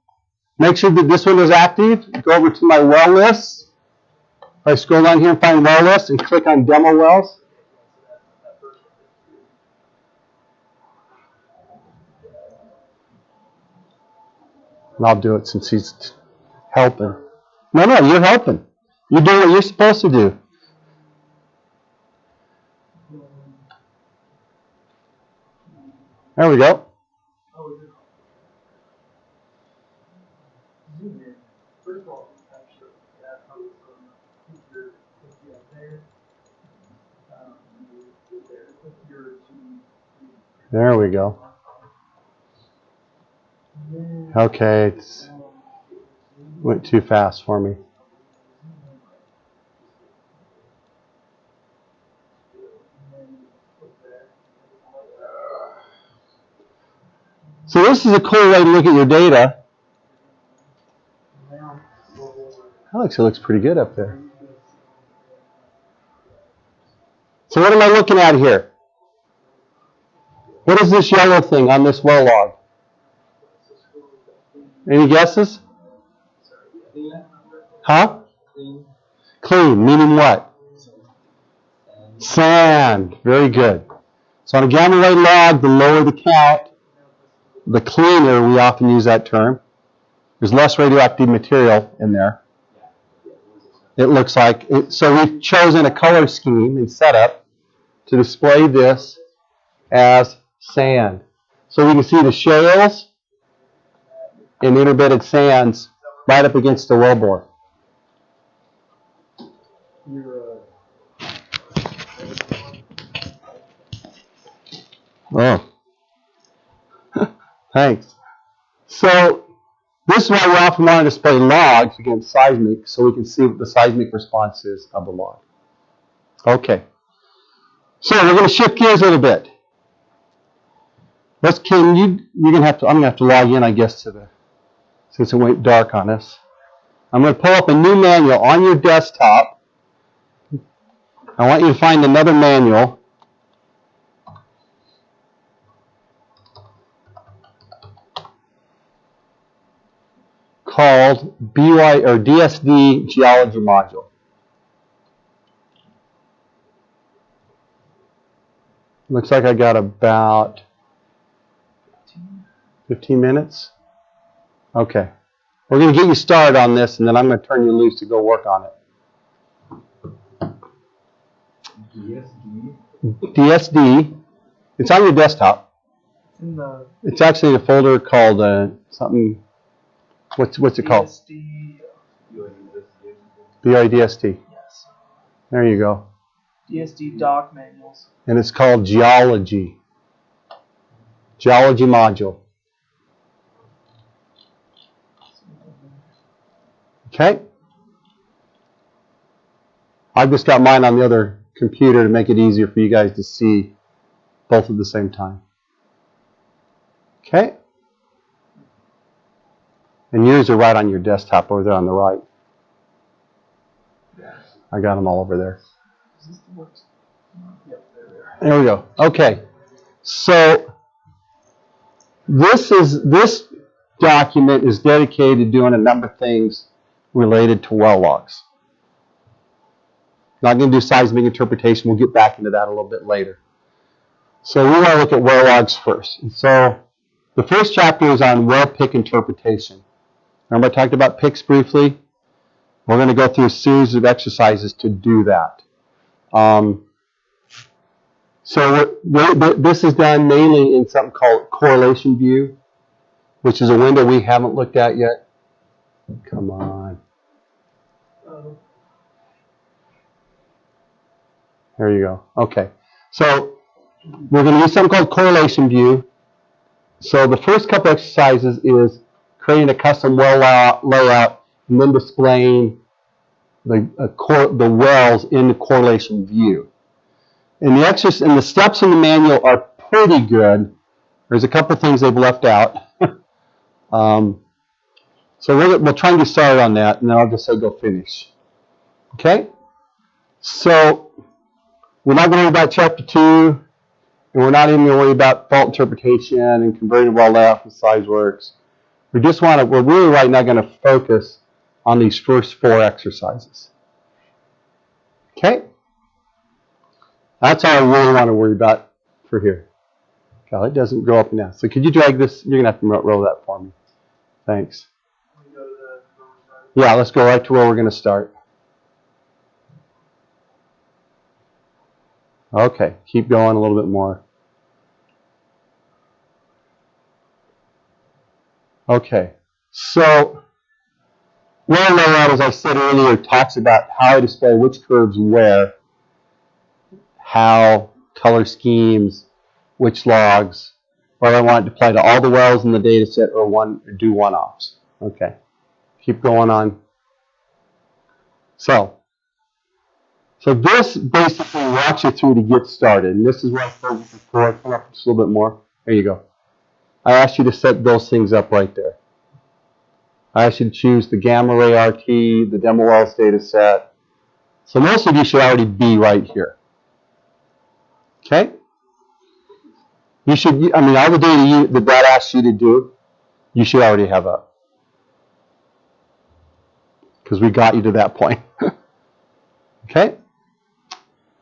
make sure that this one is active. Go over to my well list. If I scroll down here and find well list and click on demo wells. And I'll do it since he's helping. No, you're helping. You're doing what you're supposed to do. There we go. First of all, capture that how it's on the picture there. There we go. Okay, it went too fast for me. So this is a cool way to look at your data. Alex, it looks pretty good up there. So what am I looking at here? What is this yellow thing on this well log? Any guesses? Huh? Clean, meaning what? Sand. Very good. So on a gamma ray log, the lower the count, the cleaner, we often use that term. There's less radioactive material in there. It looks like, so we've chosen a color scheme and setup to display this as sand. So we can see the shales and interbedded sands right up against the wellbore. Oh, thanks. So this is why we often want to display logs against seismic, so we can see what the seismic response is of the log. Okay. So we're going to shift gears a little bit. I'm gonna have to log in, I guess, since it went dark on us. I'm going to pull up a new manual on your desktop. I want you to find another manual. Called DSD Geology Module. Looks like I got about 15 minutes. Okay. We're going to get you started on this, and then I'm going to turn you loose to go work on it. DSD. It's on your desktop. It's actually a folder called something. What's it called? BIDST. Yes. There you go. DSD doc manuals. And it's called Geology. Geology module. Okay. I've just got mine on the other computer to make it easier for you guys to see both at the same time. Okay. And yours are right on your desktop over there on the right. I got them all over there. There we go. Okay. So this document is dedicated to doing a number of things related to well logs. Not going to do seismic interpretation. We'll get back into that a little bit later. So we want to look at well logs first. And so the first chapter is on well pick interpretation. Remember I talked about picks briefly? We're going to go through a series of exercises to do that. So this is done mainly in something called correlation view, which is a window we haven't looked at yet. Come on. There you go. Okay. So we're going to use something called correlation view. So the first couple exercises is creating a custom well layout and then displaying the wells in the correlation view. And the steps in the manual are pretty good. There's a couple things they've left out. So we'll try and get started on that, and then I'll just say go finish. Okay? So we're not going to worry about chapter 2, and we're not even going to worry about fault interpretation and converting well layout from SeisWorks. We're really right now going to focus on these first 4 exercises. Okay? That's all I really want to worry about for here. God, it doesn't go up and down. So could you drag this? You're going to have to roll that for me. Thanks. Yeah, let's go right to where we're going to start. Okay, keep going a little bit more. Okay, so well layout, as I said earlier, talks about how I display which curves where, how, color schemes, which logs, whether I want it to apply to all the wells in the data set or do one-offs. Okay, keep going on. So this basically walks you through to get started, and this is what I focused before. Come up just a little bit more. There you go. I asked you to set those things up right there. I asked you to choose the gamma ray RT, the demo wells data set. So most of you should already be right here. Okay? You should, all the data that asks you to do, you should already have up. Because we got you to that point. Okay?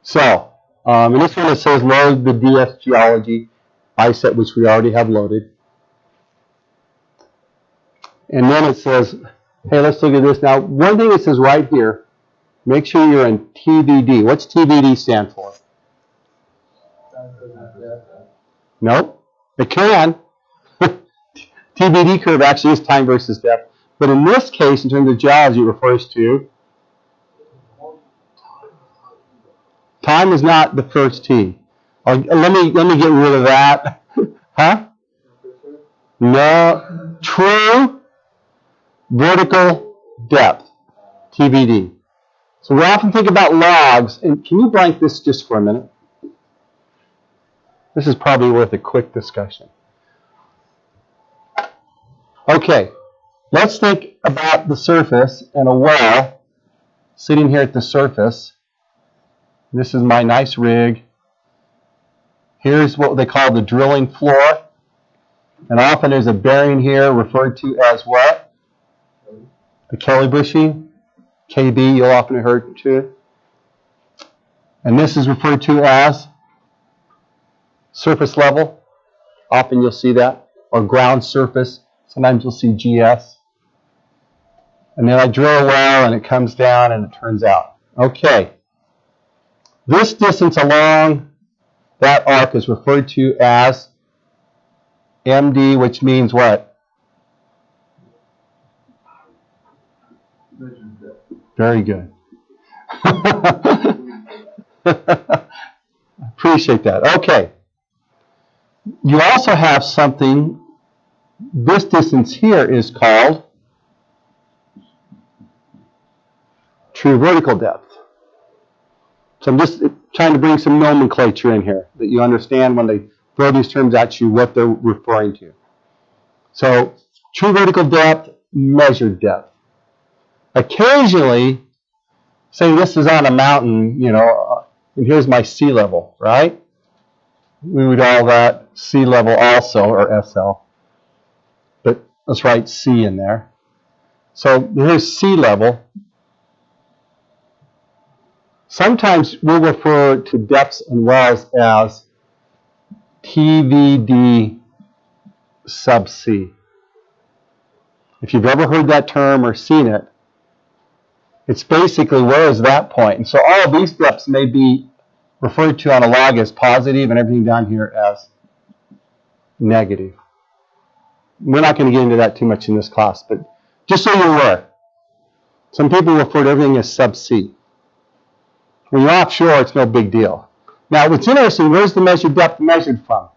So, in this one it says load the DS geology iSet, which we already have loaded. And then it says, hey, let's look at this. Now, one thing it says right here, make sure you're in TVD. What's TVD stand for? Nope. It can. TBD curve actually is time versus depth. But in this case, in terms of geology, it refers to time is not the first T. Let me get rid of that. Huh? No. True vertical depth. TBD. So we often think about logs. And can you blank this just for a minute? This is probably worth a quick discussion. Okay. Let's think about the surface and a well sitting here at the surface. This is my nice rig. Here's what they call the drilling floor. And often there's a bearing here referred to as what? The Kelly bushing. KB, you'll often have heard to. And this is referred to as surface level. Often you'll see that. Or ground surface. Sometimes you'll see GS. And then I drill a well and it comes down and it turns out. Okay. This distance along that arc is referred to as MD, which means what? Very good. Appreciate that. Okay. You also have something, this distance here is called true vertical depth. So I'm just trying to bring some nomenclature in here that you understand when they throw these terms at you, what they're referring to. So true vertical depth, measured depth. Occasionally, say this is on a mountain, and here's my sea level, right? We would call that sea level also, or SL. But let's write C in there. So here's sea level. Sometimes we'll refer to depths and wells as TVD sub C. If you've ever heard that term or seen it, it's basically where is that point. And so all of these depths may be referred to on a log as positive and everything down here as negative. We're not going to get into that too much in this class, but just so you're aware, some people refer to everything as sub C. When you're offshore, it's no big deal. Now, what's interesting, where's the measured depth measured from?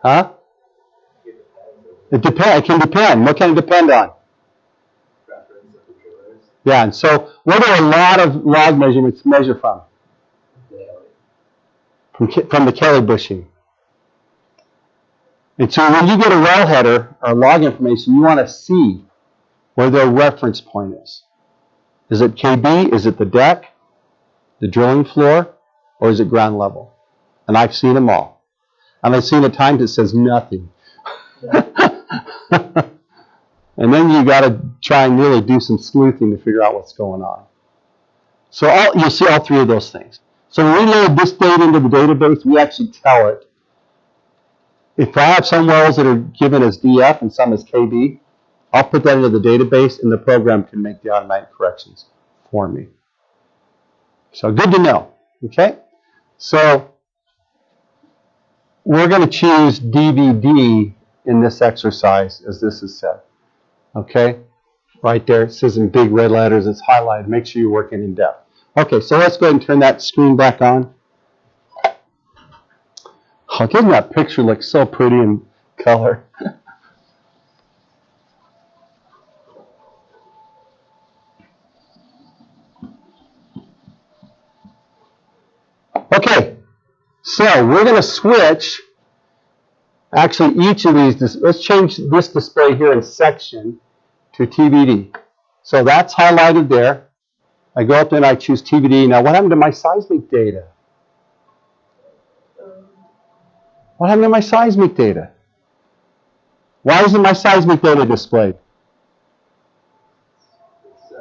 Huh? It depends. It can depend. What can it depend on? Yeah, and so where do a lot of log measurements measure from? From the Kelly bushing. And so when you get a well header or log information, you want to see where their reference point is. Is it KB? Is it the deck, the drilling floor, or is it ground level? And I've seen them all. And I've seen at times it says nothing. And then you got to try and really do some sleuthing to figure out what's going on. So you'll see all three of those things. So when we load this data into the database, we actually tell it. If I have some wells that are given as DF and some as KB, I'll put that into the database and the program can make the automatic corrections for me. So good to know. Okay? So we're going to choose DVD in this exercise as this is said. Okay? Right there. It says in big red letters. It's highlighted. Make sure you're working in depth. Okay, so let's go ahead and turn that screen back on. Oh, doesn't that picture look so pretty in color? Okay, so we're going to switch. Actually, each of these, let's change this display here in section to TBD. So that's highlighted there. I go up there and I choose TBD. Now, what happened to my seismic data? What happened to my seismic data? Why isn't my seismic data displayed? It's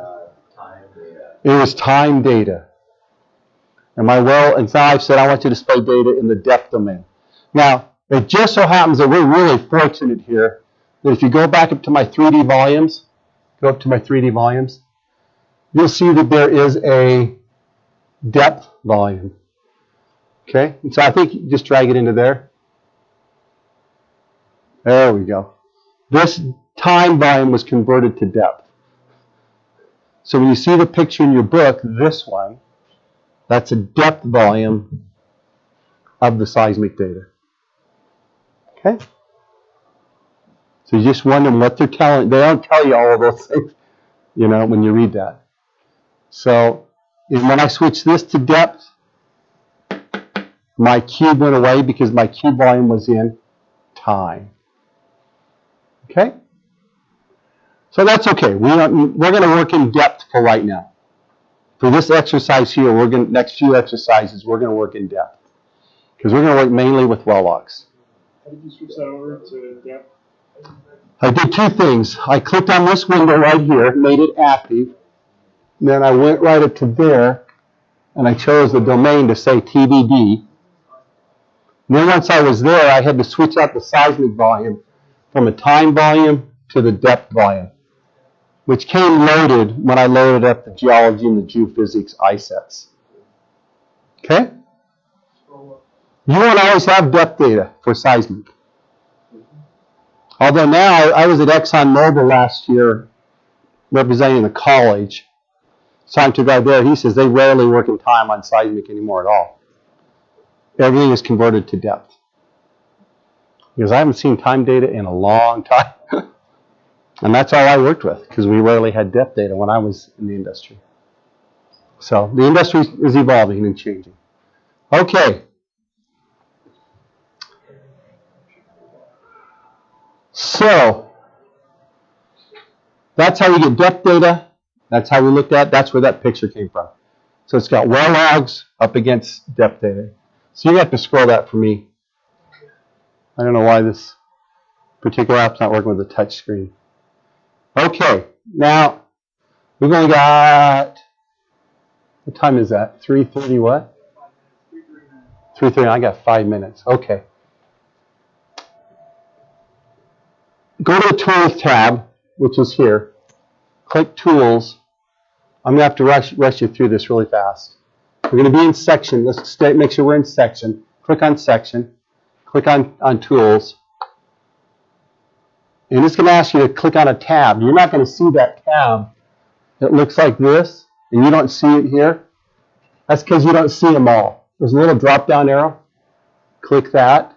time data. It was time data. And now I've said I want to display data in the depth domain. Now, it just so happens that we're really fortunate here that if you go back up to my 3D volumes, you'll see that there is a depth volume. Okay, and so I think you just drag it into there. There we go. This time volume was converted to depth. So when you see the picture in your book, this one, that's a depth volume of the seismic data. Okay? So you're just wondering what they're telling. They don't tell you all of those things, when you read that. So and when I switched this to depth, my cube went away because my cube volume was in time. Okay? So that's okay. We're going to work in depth for right now. For this exercise here, next few exercises, we're going to work in depth. Because we're going to work mainly with well logs. How did you switch that over to depth? I did two things. I clicked on this window right here, made it active. Then I went right up to there, and I chose the domain to say TBD. And then once I was there, I had to switch out the seismic volume from a time volume to the depth volume, which came loaded when I loaded up the geology and the geophysics ISETs. Okay? You won't always have depth data for seismic. Although now, I was at ExxonMobil last year representing the college. Talking to a guy there, he says they rarely work in time on seismic anymore at all. Everything is converted to depth. Because I haven't seen time data in a long time. And that's all I worked with, because we rarely had depth data when I was in the industry. So the industry is evolving and changing. Okay. So that's how we get depth data. That's how we looked at. That's where that picture came from. So it's got well logs up against depth data. So you have to scroll that for me. I don't know why this particular app's not working with the touch screen. Okay, now we've only got, what time is that? 3:30 what? 3:30, I got 5 minutes. Okay. Go to the Tools tab, which is here. Click Tools. I'm going to have to rush you through this really fast. We're going to be in Section. Let's make sure we're in Section. Click on Section. Click on Tools. And it's going to ask you to click on a tab. You're not going to see that tab that looks like this, and you don't see it here. That's because you don't see them all. There's a little drop-down arrow. Click that.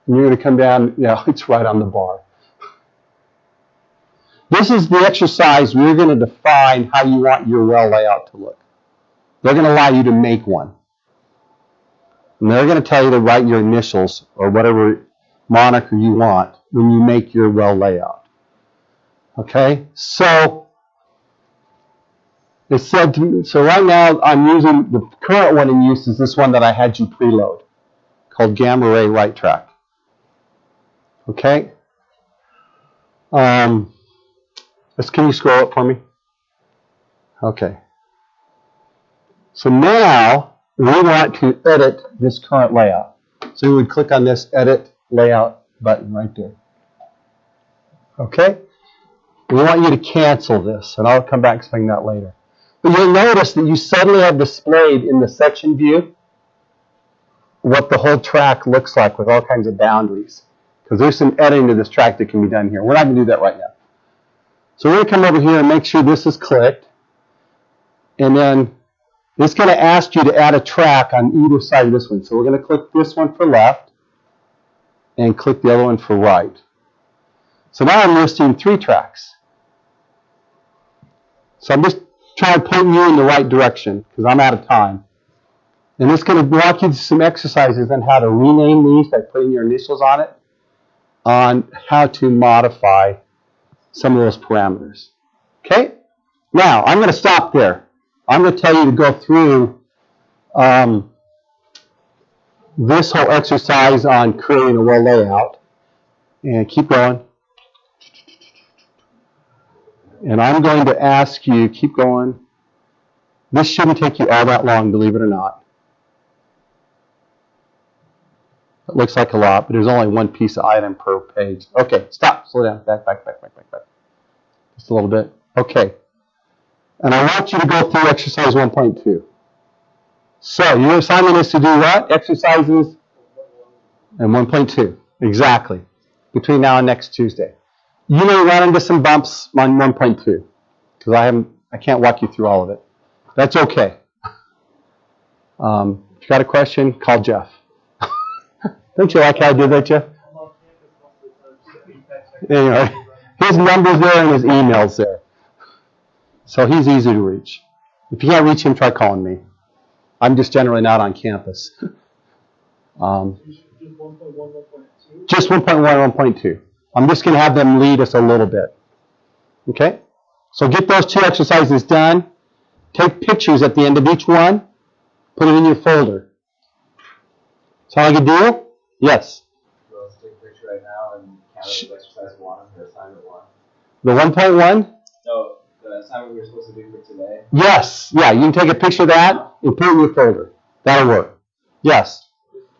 And you're going to come down. Yeah, it's right on the bar. This is the exercise we're going to define how you want your well layout to look. They're going to allow you to make one. And they're going to tell you to write your initials or whatever moniker you want when you make your well layout. Okay? So it said to me, so right now I'm using the current one in use is this one that I had you preload called Gamma Ray Right Track. Okay? Can you scroll up for me? Okay. So now we want to edit this current layout. So we would click on this Edit Layout button right there. Okay? We want you to cancel this, and I'll come back and explain that later. But you'll notice that you suddenly have displayed in the section view what the whole track looks like with all kinds of boundaries. Because there's some editing to this track that can be done here. We're not going to do that right now. So we're going to come over here and make sure this is clicked. And then it's going to ask you to add a track on either side of this one. So we're going to click this one for left and click the other one for right. So now I'm listing 3 tracks. So I'm just trying to point you in the right direction because I'm out of time. And it's going to walk you through some exercises on how to rename these by putting your initials on it, on how to modify some of those parameters. Okay? Now, I'm going to stop there. I'm going to tell you to go through this whole exercise on creating a well layout. And keep going. And I'm going to ask you, keep going. This shouldn't take you all that long, believe it or not. It looks like a lot, but there's only one piece of item per page. Okay, stop, slow down, back. Just a little bit. Okay. And I want you to go through exercise 1.2. So your assignment is to do what? Exercises and 1.2. Exactly. Between now and next Tuesday. You may run into some bumps on 1.2 because I can't walk you through all of it. That's okay. If you got a question, call Jeff. Don't you like how I did that, Jeff? Anyway, his number's there and his email's there. So he's easy to reach. If you can't reach him, try calling me. I'm just generally not on campus. Just 1.1, 1.2. I'm just going to have them lead us a little bit. Okay? So get those 2 exercises done. Take pictures at the end of each one. Put it in your folder. Sound like a deal? Yes. So let's take a picture right now and count it as exercise 1 or assignment 1. The 1.1? No, the assignment we were supposed to do for today. Yes. Yeah, you can take a picture of that and put it in your folder. That'll work. Yes.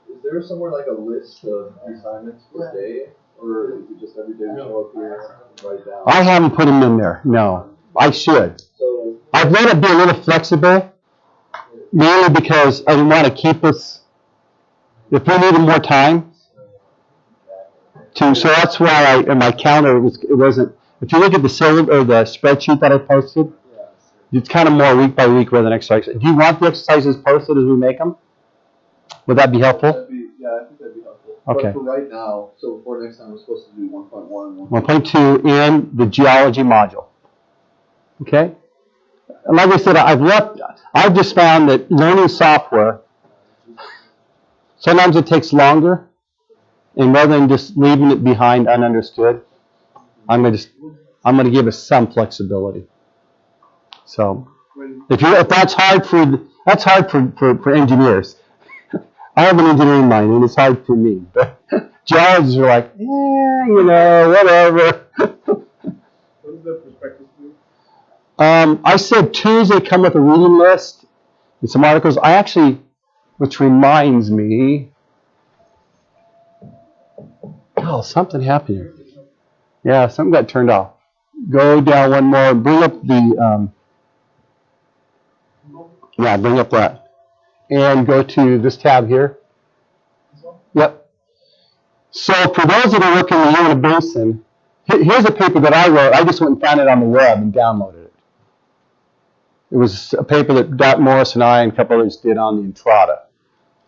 Is there somewhere like a list of assignments per day? Or is it just every day we show up here and write down? I haven't put them in there. No. I should. So I've let it be a little flexible, mainly because I didn't want to keep us, if we needed more time, so that's why in my calendar, it wasn't, if you look at the spreadsheet that I posted, it's kind of more week by week rather than exercise. Do you want the exercises posted as we make them? Would that be helpful? I think that'd be helpful. Okay. But for right now, so for next time, we're supposed to do 1.1 and 1.2 in the geology module. Okay? And like I said, I've just found that learning software, sometimes it takes longer, and rather than just leaving it behind ununderstood, I'm going to give us some flexibility. So, if that's hard for engineers. I have an engineering mind, and it's hard for me. But geologists are like, whatever. What does the perspective do? I said Tuesday come with a reading list and some articles. Which reminds me, something happened here. Yeah, something got turned off. Go down one more and bring up the, bring up that. And go to this tab here. Yep. So for those that are working in the Uinta Basin, here's a paper that I wrote. I just went and found it on the web and downloaded it. It was a paper that Dot Morris and I and a couple others did on the Entrada.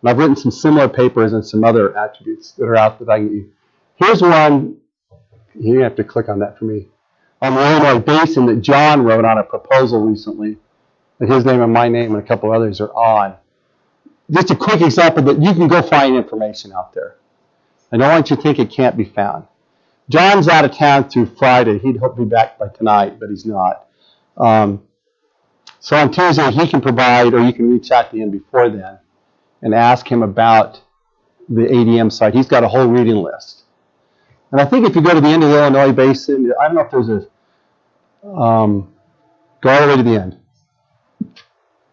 And I've written some similar papers and some other attributes that are out that I can use. Here's one. You have to click on that for me. On the Illinois Basin that John wrote on a proposal recently. That his name and my name and a couple others are on. Just a quick example that you can go find information out there. I don't want you to think it can't be found. John's out of town through Friday. He'd hope to be back by tonight, but he's not. So on Tuesday, he can provide, or you can reach out to him before then and ask him about the ADM site. He's got a whole reading list. And I think if you go to the end of the Illinois Basin, I don't know if there's a, go all the way to the end.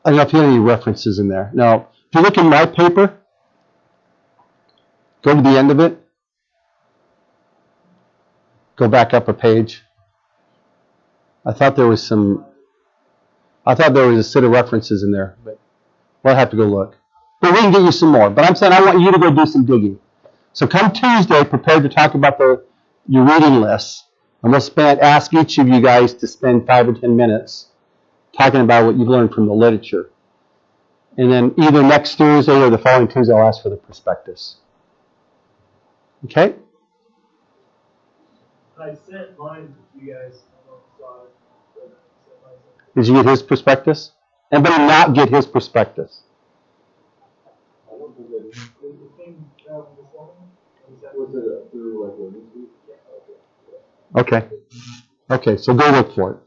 I don't know if you have any references in there. No. If you look in my paper, go to the end of it, go back up a page. I thought there was a set of references in there, but we'll have to go look. But we can get you some more. But I'm saying I want you to go do some digging. So come Tuesday, prepared to talk about your reading lists, and we'll ask each of you guys to spend 5 or 10 minutes talking about what you've learned from the literature. And then either next Thursday or the following Tuesday, I'll ask for the prospectus. Okay? I sent mine to you guys. I don't know if you saw it, but I sent mine. Did you get his prospectus? Anybody not get his prospectus? Is the thing this morning? Was it through like a newsweek? Yeah, okay. Okay, so go look for it.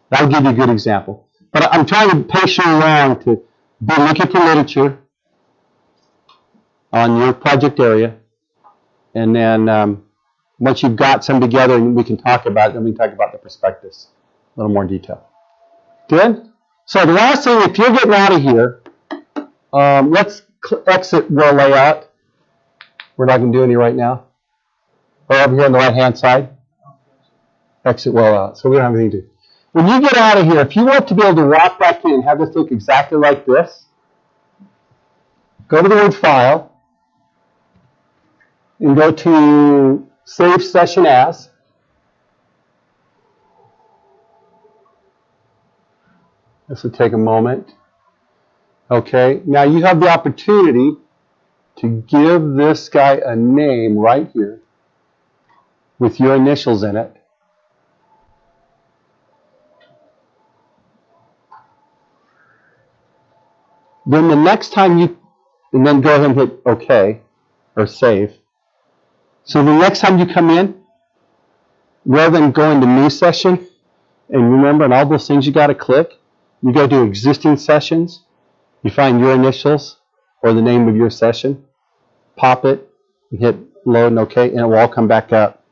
That'll give you a good example. But I'm trying to pace you along to look at the literature on your project area, and then once you've got some together and we can talk about it, then we can talk about the prospectus in a little more detail. Good? So the last thing, if you're getting out of here, let's exit Geol layout. We're not going to do any right now. Or over here on the right-hand side. Exit Geol out. So we don't have anything to do. When you get out of here, if you want to be able to walk back in and have this look exactly like this, go to the word file, and go to Save Session As. This will take a moment. Okay, now you have the opportunity to give this guy a name right here with your initials in it. Then the next time and then go ahead and hit OK or Save. So the next time you come in, rather than go into New Session, and remember, and all those things you got to click, you go to Existing Sessions, you find your initials or the name of your session, pop it, and hit Load and OK, and it will all come back up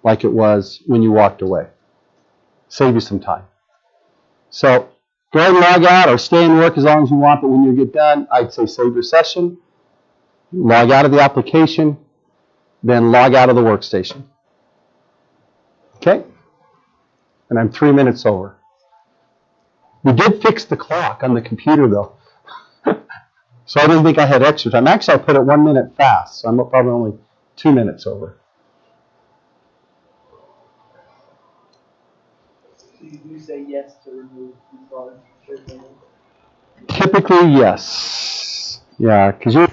like it was when you walked away. Save you some time. So go ahead and log out or stay in work as long as you want, but when you get done, I'd say save your session, log out of the application, then log out of the workstation. Okay? And I'm 3 minutes over. We did fix the clock on the computer though. So I didn't think I had extra time. Actually, I put it 1 minute fast, so I'm probably only 2 minutes over. So you do say yes to remove these bars? Typically, yes. Yeah, because you're